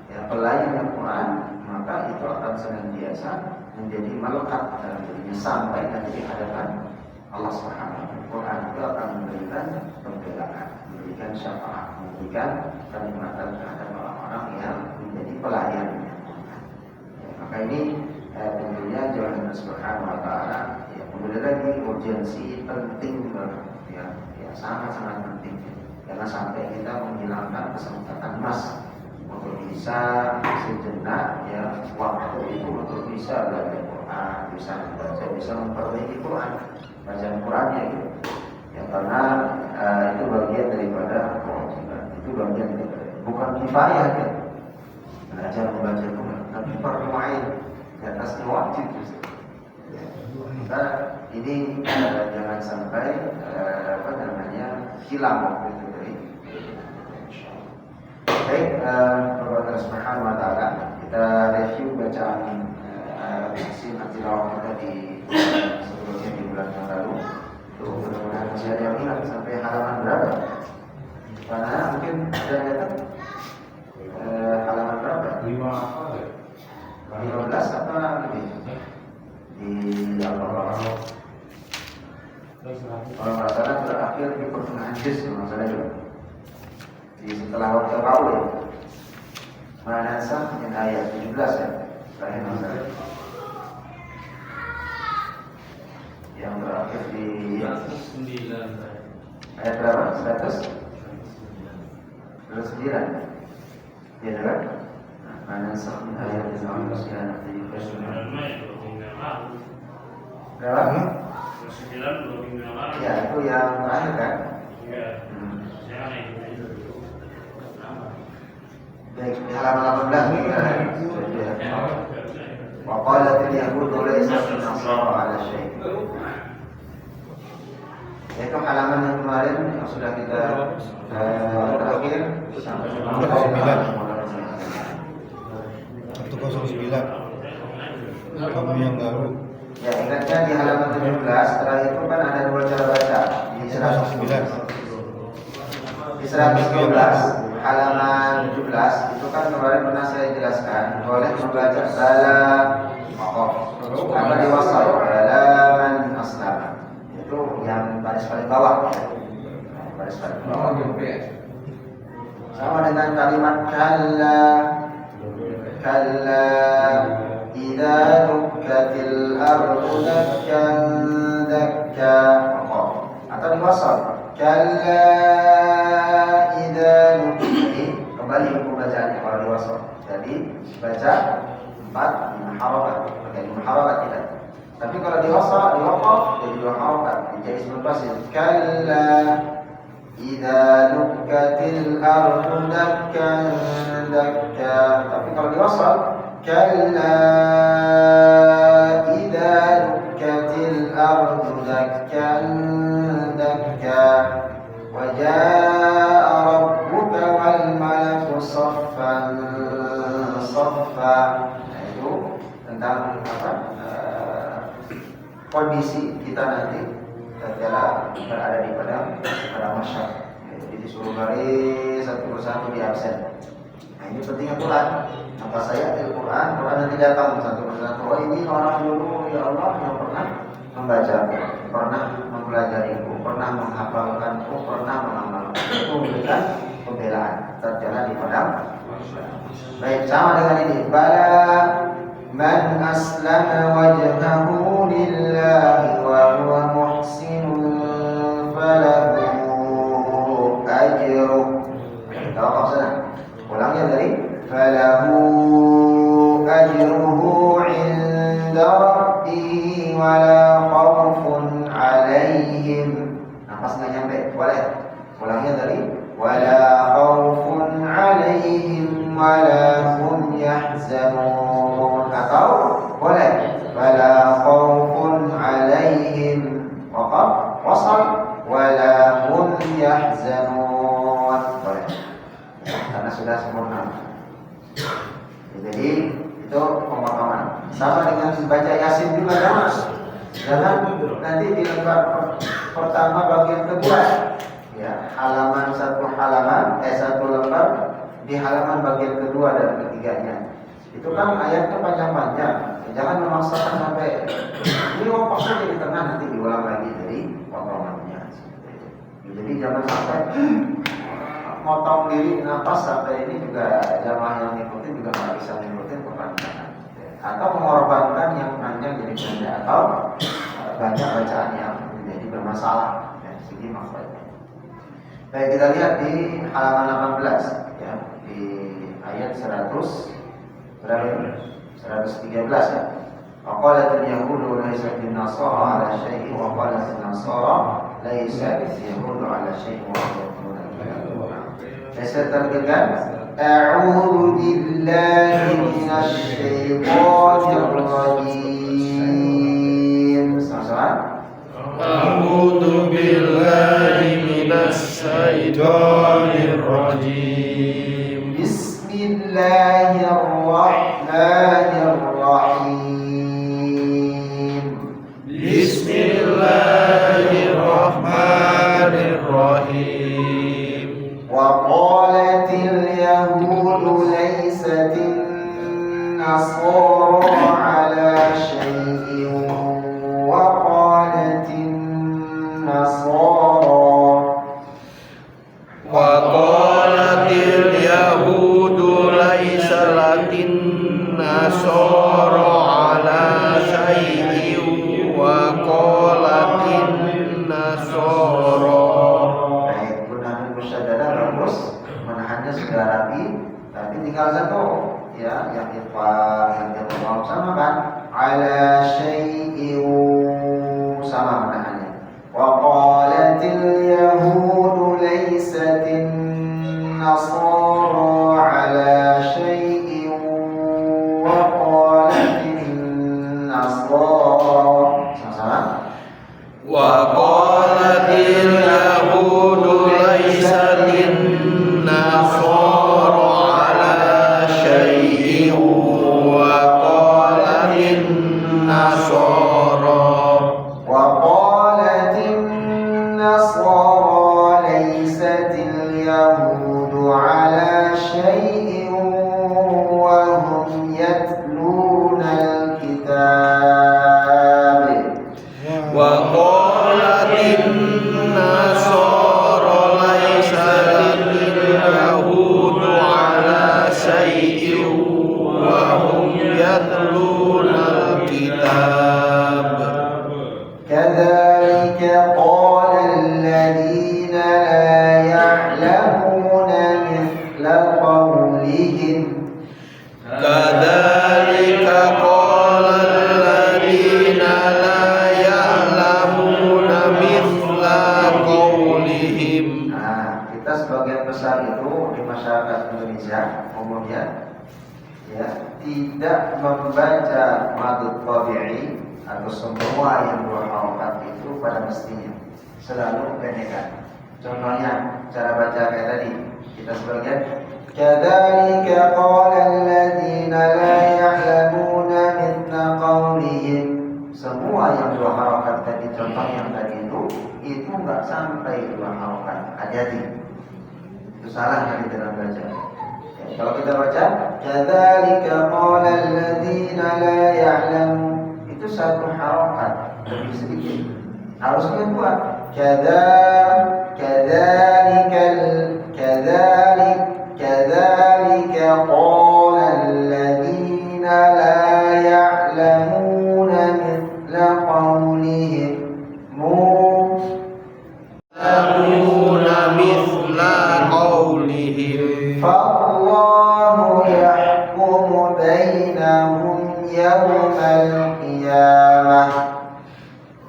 ya pelayan Al-Quran, maka itu akan senantiasa menjadi melekat dalam dirinya sampai nanti di hadapan Allah Subhanahu wa taala. Quran itu akan memberikan pembelaan, memberikan syafaat, memberikan kenikmatan terhadap orang-orang yang menjadi pelayannya. Ya, maka ini tentunya jalan Allah Subhanahu wa taala. Ya, kembali lagi urgensi penting banget, ya sangat-sangat penting. Karena sampai kita menghilangkan kesempatan emas untuk bisa sejenak ya waktu itu untuk bisa belajar Quran, bisa membaca, bisa memperbaiki Quran, bacaan Qurannya gitu. Ya karena itu bagian daripada kewajiban, itu bagian daripada bukan kifayah ya belajar membaca Quran, tapi fardu ain di atasnya wajib. Ya. Maka ini jangan sampai hilang waktu itu dari. Baik, kepada Allah Subhanahu wa taala, kita review bacaan tilawah kita di sebelumnya di bulan yang lalu. Mudah-mudahan masih ada yang ingat sampai halaman berapa? Karena mungkin ada yang datang halaman berapa? 15 apa lebih? Di Al-Baqarah. Kalau nggak salah berakhir di pertengahan juz, kalau salah juga. Di setelah waktu Paul ya. Manasa min ayat 17 ya. Terakhir masalah. Yang terakhir di 109 ayat berapa? 109 ya kan? Manasa min ayat 19 berapa? 9 minggu yang lalu. Ya itu yang terakhir kan? Iya. Saya itu. Baik, di halaman 18 kita wa qalatil yahudu laysat an-nasara 'ala syai'. Itu halaman yang kemarin yang sudah kita terakhir sampai 9. harus belajar bala waqaf. Apa di wasal bala man aslama. Itu yang baris paling bawah. Baris paling bawah. Sama dengan kalimat kalla. Kalla idza dukkatil ardu dakkan dakka. Atau di wasal kalla idza dukkatil. Kembali hukum bacaannya kalau di wasal. Jadi baca 4 harakat, pakai 5 harakat tidak. Tapi kalau di wasal, di waqaf jadi 2 harakat. Jadi seperti kalla idza dukkatil ardu dakkan dakka. Tapi kalau di wasal kalla idza dukkatil ardu dakkan dakka wa jaa rabbuka wal malaku saffan saffa. Itu tentang apa? Kondisi kita nanti tatkala berada di padang mahsyar. Jadi disuruh baris satu persatu di absen. Nah, ini pentingnya Quran. Apa saya Al-Quran, Quran nanti datang satu persatu. Oh, ini orang dulu ya Allah yang pernah membaca, pernah mempelajari, pernah menghafalkan, pernah mengamalkan. Itu memberikan pembelaan tatkala di padang. Baik, sama dengan ini. Bala man aslama wajhahu lillahi wa huwa muhsinun falahu ajruh. Tawakal sana. Ulangnya dari falahu ajruhu 'inda rabbih wa la khaufun 'alaihim. Nafas enggak nyampe, boleh. Ulangnya dari wa la khaufun 'alaihim wa la hum yahzanun. Atau boleh wa la khaufun 'alaihim waqaf wasal wa la hum yahzanun. Boleh. Karena sudah sempurna. Jadi itu pemahaman. Sama dengan baca Yasin juga Mas. Jangan nanti di lembar pertama bagian kedua, ya halaman satu lembar di halaman bagian kedua dan ketiganya. Itu kan ayatnya panjang-panjang. Jangan memaksakan sampai ini wakafnya di tengah nanti diulang lagi dari potongannya. Jadi jangan sampai motong diri nafas sampai ini juga jamaah yang ngikutin juga nggak bisa ngikutin kepanjangan, atau mengorbankan yang panjang jadi pendek, atau banyak bacaan yang menjadi bermasalah dari segi maksudnya. Baik, kita lihat di halaman 18 ya, di ayat 113 ya. Waqalatul yahudu laysat bin-nasara 'ala syai'in wa qalatul nasara laysat yahudu 'ala syai'in wa yaquluna saya terdengar a'udzu billahi minasy syaithanir rajim. Sama-sama. A'udzu billahi minasy syaithanir rajim. Bismillahirrahmanirrahim. Bismillahirrahmanirrahim. وقالت اليهود ليست النصارى على شيء وقالت اليهود ليست النصارى على شيء وقالت النصارى. Menahannya sudah rapi, tapi tinggal satu ya, yang ikhwan yang sama kan, ala syai'in sama menahannya. Wa qalatil yahudu laysatin nasara ala syai'in wa qalatin nasara sama-sama. Wa qalatil yahudu laysatin nasara ala syai'in wa qalatin nasara. Wa qalatin nasara laysatil yahudu ala syai'in wa hum Indonesia umumnya ya tidak membaca madud tabi'i atau semua yang dua harokat itu pada mestinya, selalu pendekkan. Contohnya cara baca kayak tadi kita sebagian kadzalika qala alladziina la ya'lamuuna mithla qawlihim. Semua yang dua harokat tadi, contoh yang tadi itu enggak sampai dua harokat. Hati-hati, itu salah dari dalam baca. Kalau kita baca kadzalika qala alladziina la ya'lamuun, itu satu harokat lebih sedikit. Harusnya dua. Kadzalika qala alladziina la ya'lamuuna mithla qawlihim mithla qawlihim fallahu yahkumu bainahum yawmal qiyamah.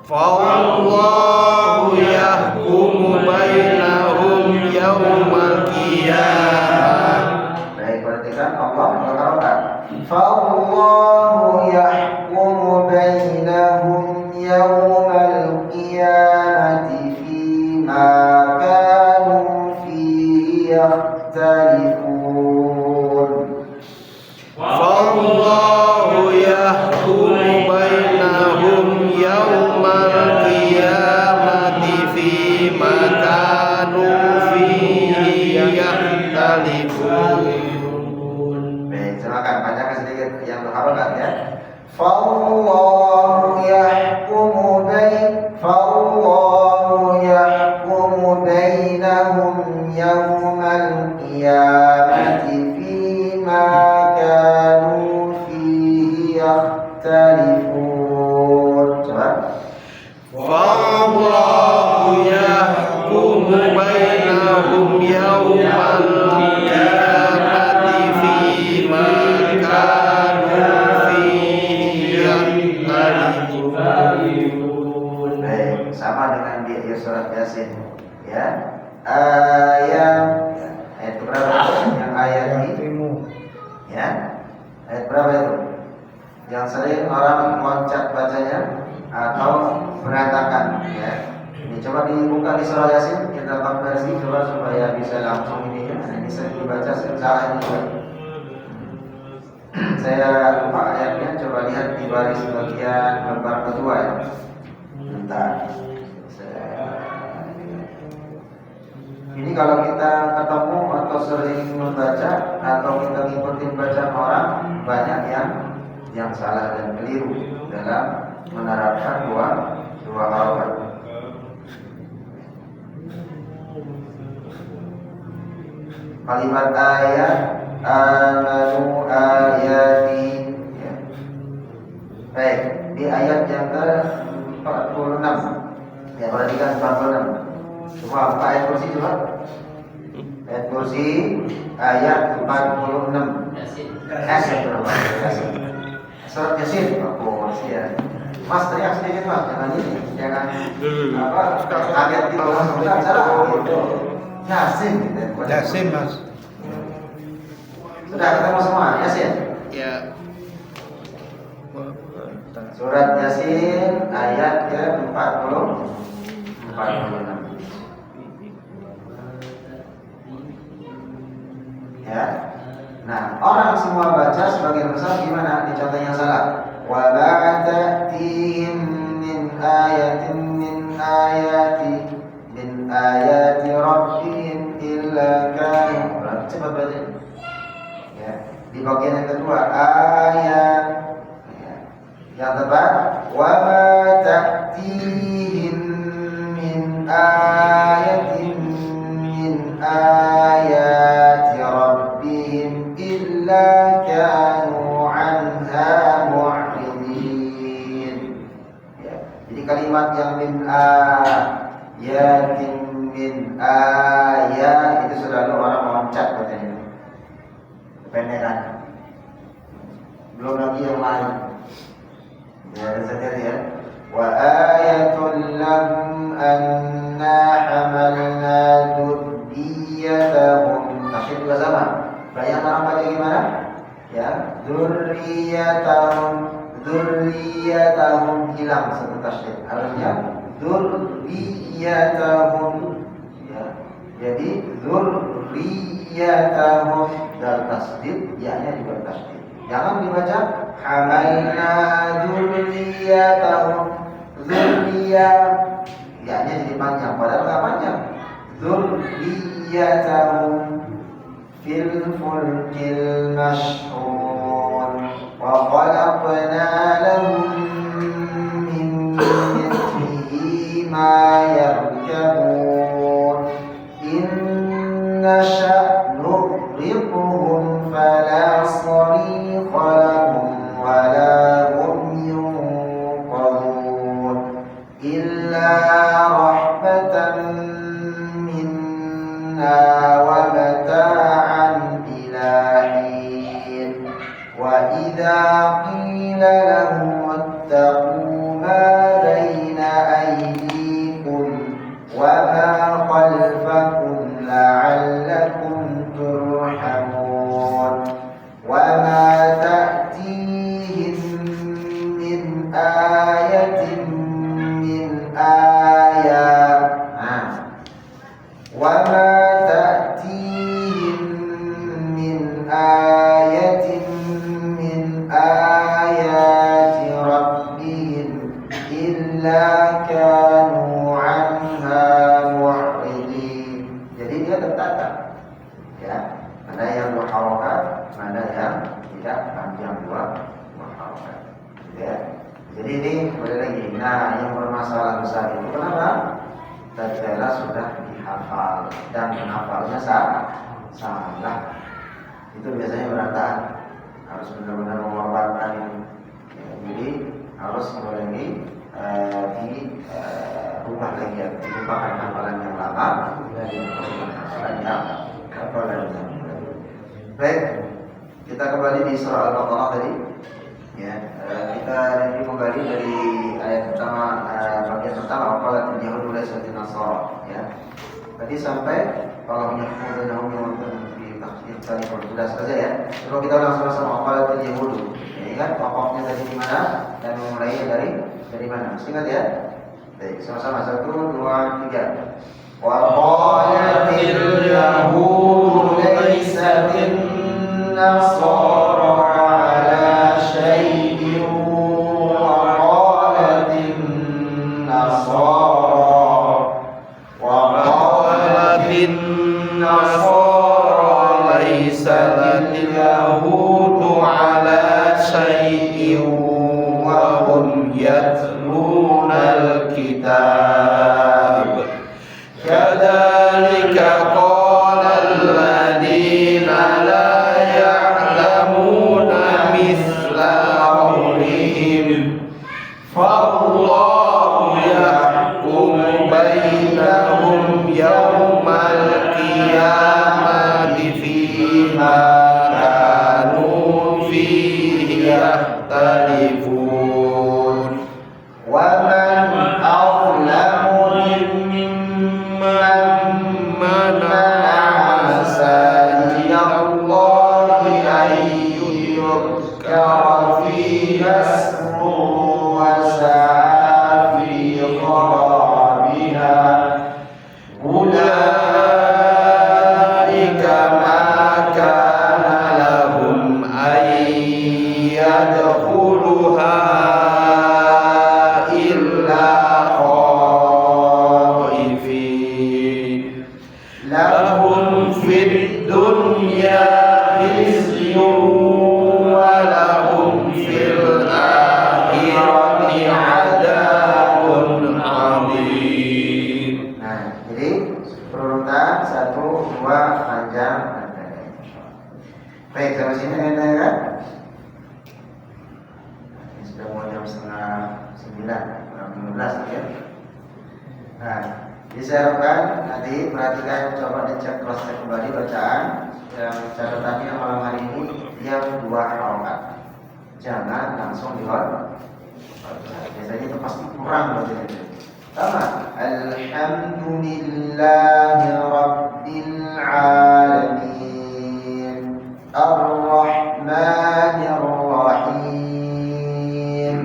Fallahu yahkumu bainahum yawmal qiyamah. Baik, perhatikan Allah berkata, fallahu yahkumu bainahum yawmal qiyamati fima kanu fihi yakhtalifun. Fallahu yahkumu bainahum yawmal qiyamati fima kanu fihi yakhtalifun. Baik, silakan bacakan sedikit yang berharokat ya. Fallahu yahkumu bainahum yawmal qiyamati fima kanu fihi yakhtalifun. Coba. Fallahu yahkumu bainahum yawmal qiyamati fima kanu fihi yakhtalifun. Baik, sama dengan di surat Yasin ya. Ayat berapa yang ayat ini ya? Ayat berapa itu? Yang sering orang loncat bacanya atau berantakan ya. Ini coba dibuka di surah Yasin, kita konversi coba supaya bisa langsung ini ya. Ini sering dibaca, sering salah ini juga. Saya lupa ayatnya, coba lihat di baris bagian lembar kedua ya. Bentar. Ini kalau kita ketemu atau sering membaca atau kita ngikutin bacaan orang, banyak yang salah dan keliru dalam menerapkan dua harokat. Kalimat ayat amanu ayati ya. Baik, di ayat yang ke-46 ya, perhatikan 46. Coba buka ayat kursi coba. Ayat kursi ayat 46. Surat Yasin. Oh, masih ya. Mas teriak sedikit mas, jangan ini, jangan kaget di bawah sebentar, salah gitu. Yasin, Yasin mas. Sudah ketemu semua, Yasin. Ya. Surat Yasin ayat ke-46. Ya. Nah, orang semua baca sebagian besar gimana? Di contoh yang salah. Wa ma ta'tihim min ayatin min ayati rabbihim illa kanu. Cepat baca. Ya. Di bagian yang kedua ayat ya. Yang tepat wa ma ta'tihim min ayatin min ayati rabbihim illa kanu anha mu'ridin. Ya. Jadi kalimat yang min ayatin min ayat itu selalu orang loncat bacanya, kependekan. Belum lagi yang lain. Ya, saja ya. Wa ayatul lahum anna hamalna dzurriyyatahum. Tasydid juga sama. Bayang orang baca gimana? Ya, dzurriyyatahum hilang satu tasydid. Harusnya dzurriyyatahum ya. Jadi dzurriyyatahum dal tasydid, ya-nya juga tasydid. Jangan dibaca hamalna dzurriyyatahum dzurriyyah, ya-nya jadi panjang padahal enggak panjang. Dzurriyyatahum fil fulkil mashhur wa khalaqna lahum min mithlihi ma yarkabun inna sha' nughriqhum fala sarikha lahum wa la hum yunqadun illa rahmatan minna wa mata'an ila hin wa idza qila lahum ittaqu ma baina aydikum wa ma khalfakum la'allakum turhamun wa ma ta'tihim min ayatin min ayat wa ma ta'tihim min ayatin min ayati rabbihim illa kanu anha mu'ridin. Jadi dia tertata ya, mana yang berharokat, mana yang tidak panjang dua berharokat ya. Jadi ini kembali lagi, nah yang bermasalah besar itu kenapa? Tatkala sudah dihafal dan menghafalnya salah, itu biasanya berantakan. Harus benar-benar mengorbankan itu ya, jadi harus kembali lagi dirubah lagi ya, dilupakan hafalan yang lama dan hafalan yang baik. Kita kembali di surah Al-Baqarah tadi ya, kita review kembali dari ayat pertama, bagian pertama qalatil yahudu laysat nasara ya. Tadi sampai kalau yahudunahum yu'minun fi takhfif tadi sudah selesai ya. Coba kita ulang sama-sama qalatil yahudu. Ya, ingat pokoknya tadi di mana dan memulainya dari mana? Masih ingat ya? Baik, sama-sama 1 2 3. Wa qalatil yahudu laysatin nasara ala syai'in wa qalatin nasara laysat yahudu ala syai'in wa hum yatluna al-kitab kadzalika qala alladziina la ya'lamuna mithla qawlihim fallahu yahkumu bainahum yawmal qiyamati fima kanu fihi yakhtalifun wa man azlamu mimman mana'a masajidallahi an yuzkara fiha ismuhu wa sa'a fi kharabiha ulaika ma kana lahum an yadkhuluha illa khaifin lahum fid dunya khizyun wa lahum fil akhirati adzabun adzim. Nah, jadi berurutan 1 2 panjang dan pendek. Baik, sampai sini ada kan? Ini sudah mau jam 8:30, kurang 15 ya. Nah, jadi saya harapkan nanti perhatikan, coba dicek cross check kembali bacaan yang catatannya malam hari ini yang 2 harokat. Jangan langsung dibaca. Biasanya itu pasti kurang bacanya. Sama. Alhamdulillahi Rabbil Alamin. Ar-Rahmanir-Rahim.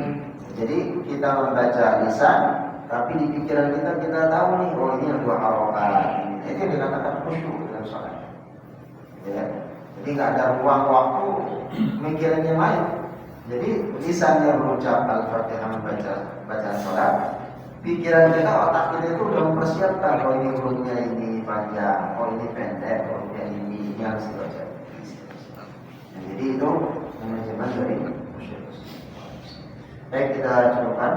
Jadi kita membaca lisan, tapi di pikiran kita tahu nih, oh ini dua harokat. Itu yang dikatakan khusyuk dalam sholat. Ya. Jadi nggak ada ruang waktu mikirannya main. Jadi lisannya berucap Al-Fatihah membaca bacaan sholat, pikiran kita, otak kita itu udah mempersiapkan, oh ini hurufnya ini panjang, oh ini pendek, hurufnya ini harus dibaca. Nah, jadi itu manajemen dari khusyuk. Baik, kita cukupkan.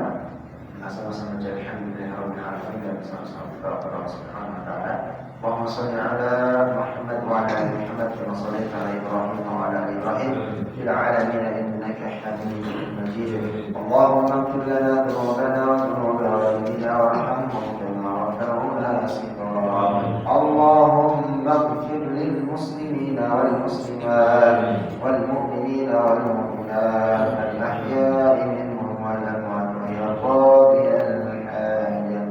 Sama-sama menjadi alhamdulillah dan bersama-sama berdoa kepada Allah Subhanahu wa taala. Allahumma shalli ala Muhammad wa ala ali Muhammad kama shallaita ala Ibrahim wa ala ali Ibrahim fil alamin innaka Hamidum Majid. Allahumma ighfir lana dhunubana wa dhunuba walidina warhamhum kama rabbayana saghira. Allahumma ighfir lil muslimina wal muslimat wal mu'minina wal mu'minat al ahya'i minhum wal amwat قاضي الحاجة.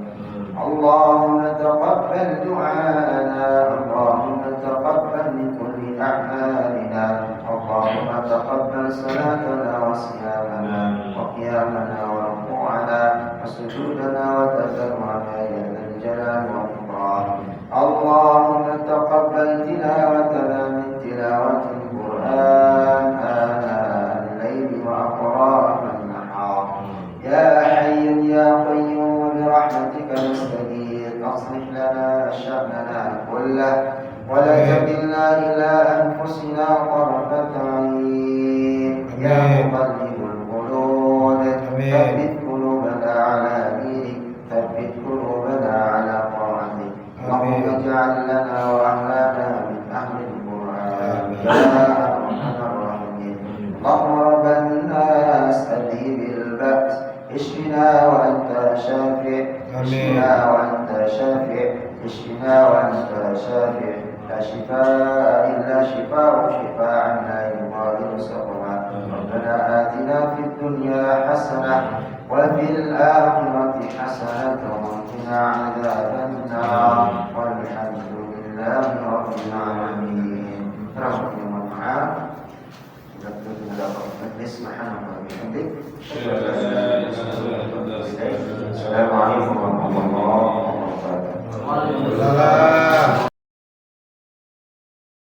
اللهم تقبل دعاءنا، اللهم تقبل من كل أعمالنا، اللهم تقبل صلاتنا وصيامنا وقيامنا وركوعنا وسجودنا وتضرعنا يا ذا الجلال والإكرام. اللهم تقبل تلاوتنا من تلاوة القرآن آناء الليل وأطراف النهار. يا حي يا قيوم برحمتك نستغيث، أصلح لنا شأننا كله ولا تكلنا إلى أنفسنا طرفة عين. يا مقلب القلوب ثبت قلوبنا على دينك، ثبت قلوبنا على طاعتك. اللهم اجعل لنا وأهلنا من أهل القرآن يا أرحم الراحمين. اللهم رب الناس أذهب البأس، اشفنا وأنت شافع، اشفنا وأنت شافع، اشفنا وأنت شافع، لا شفاء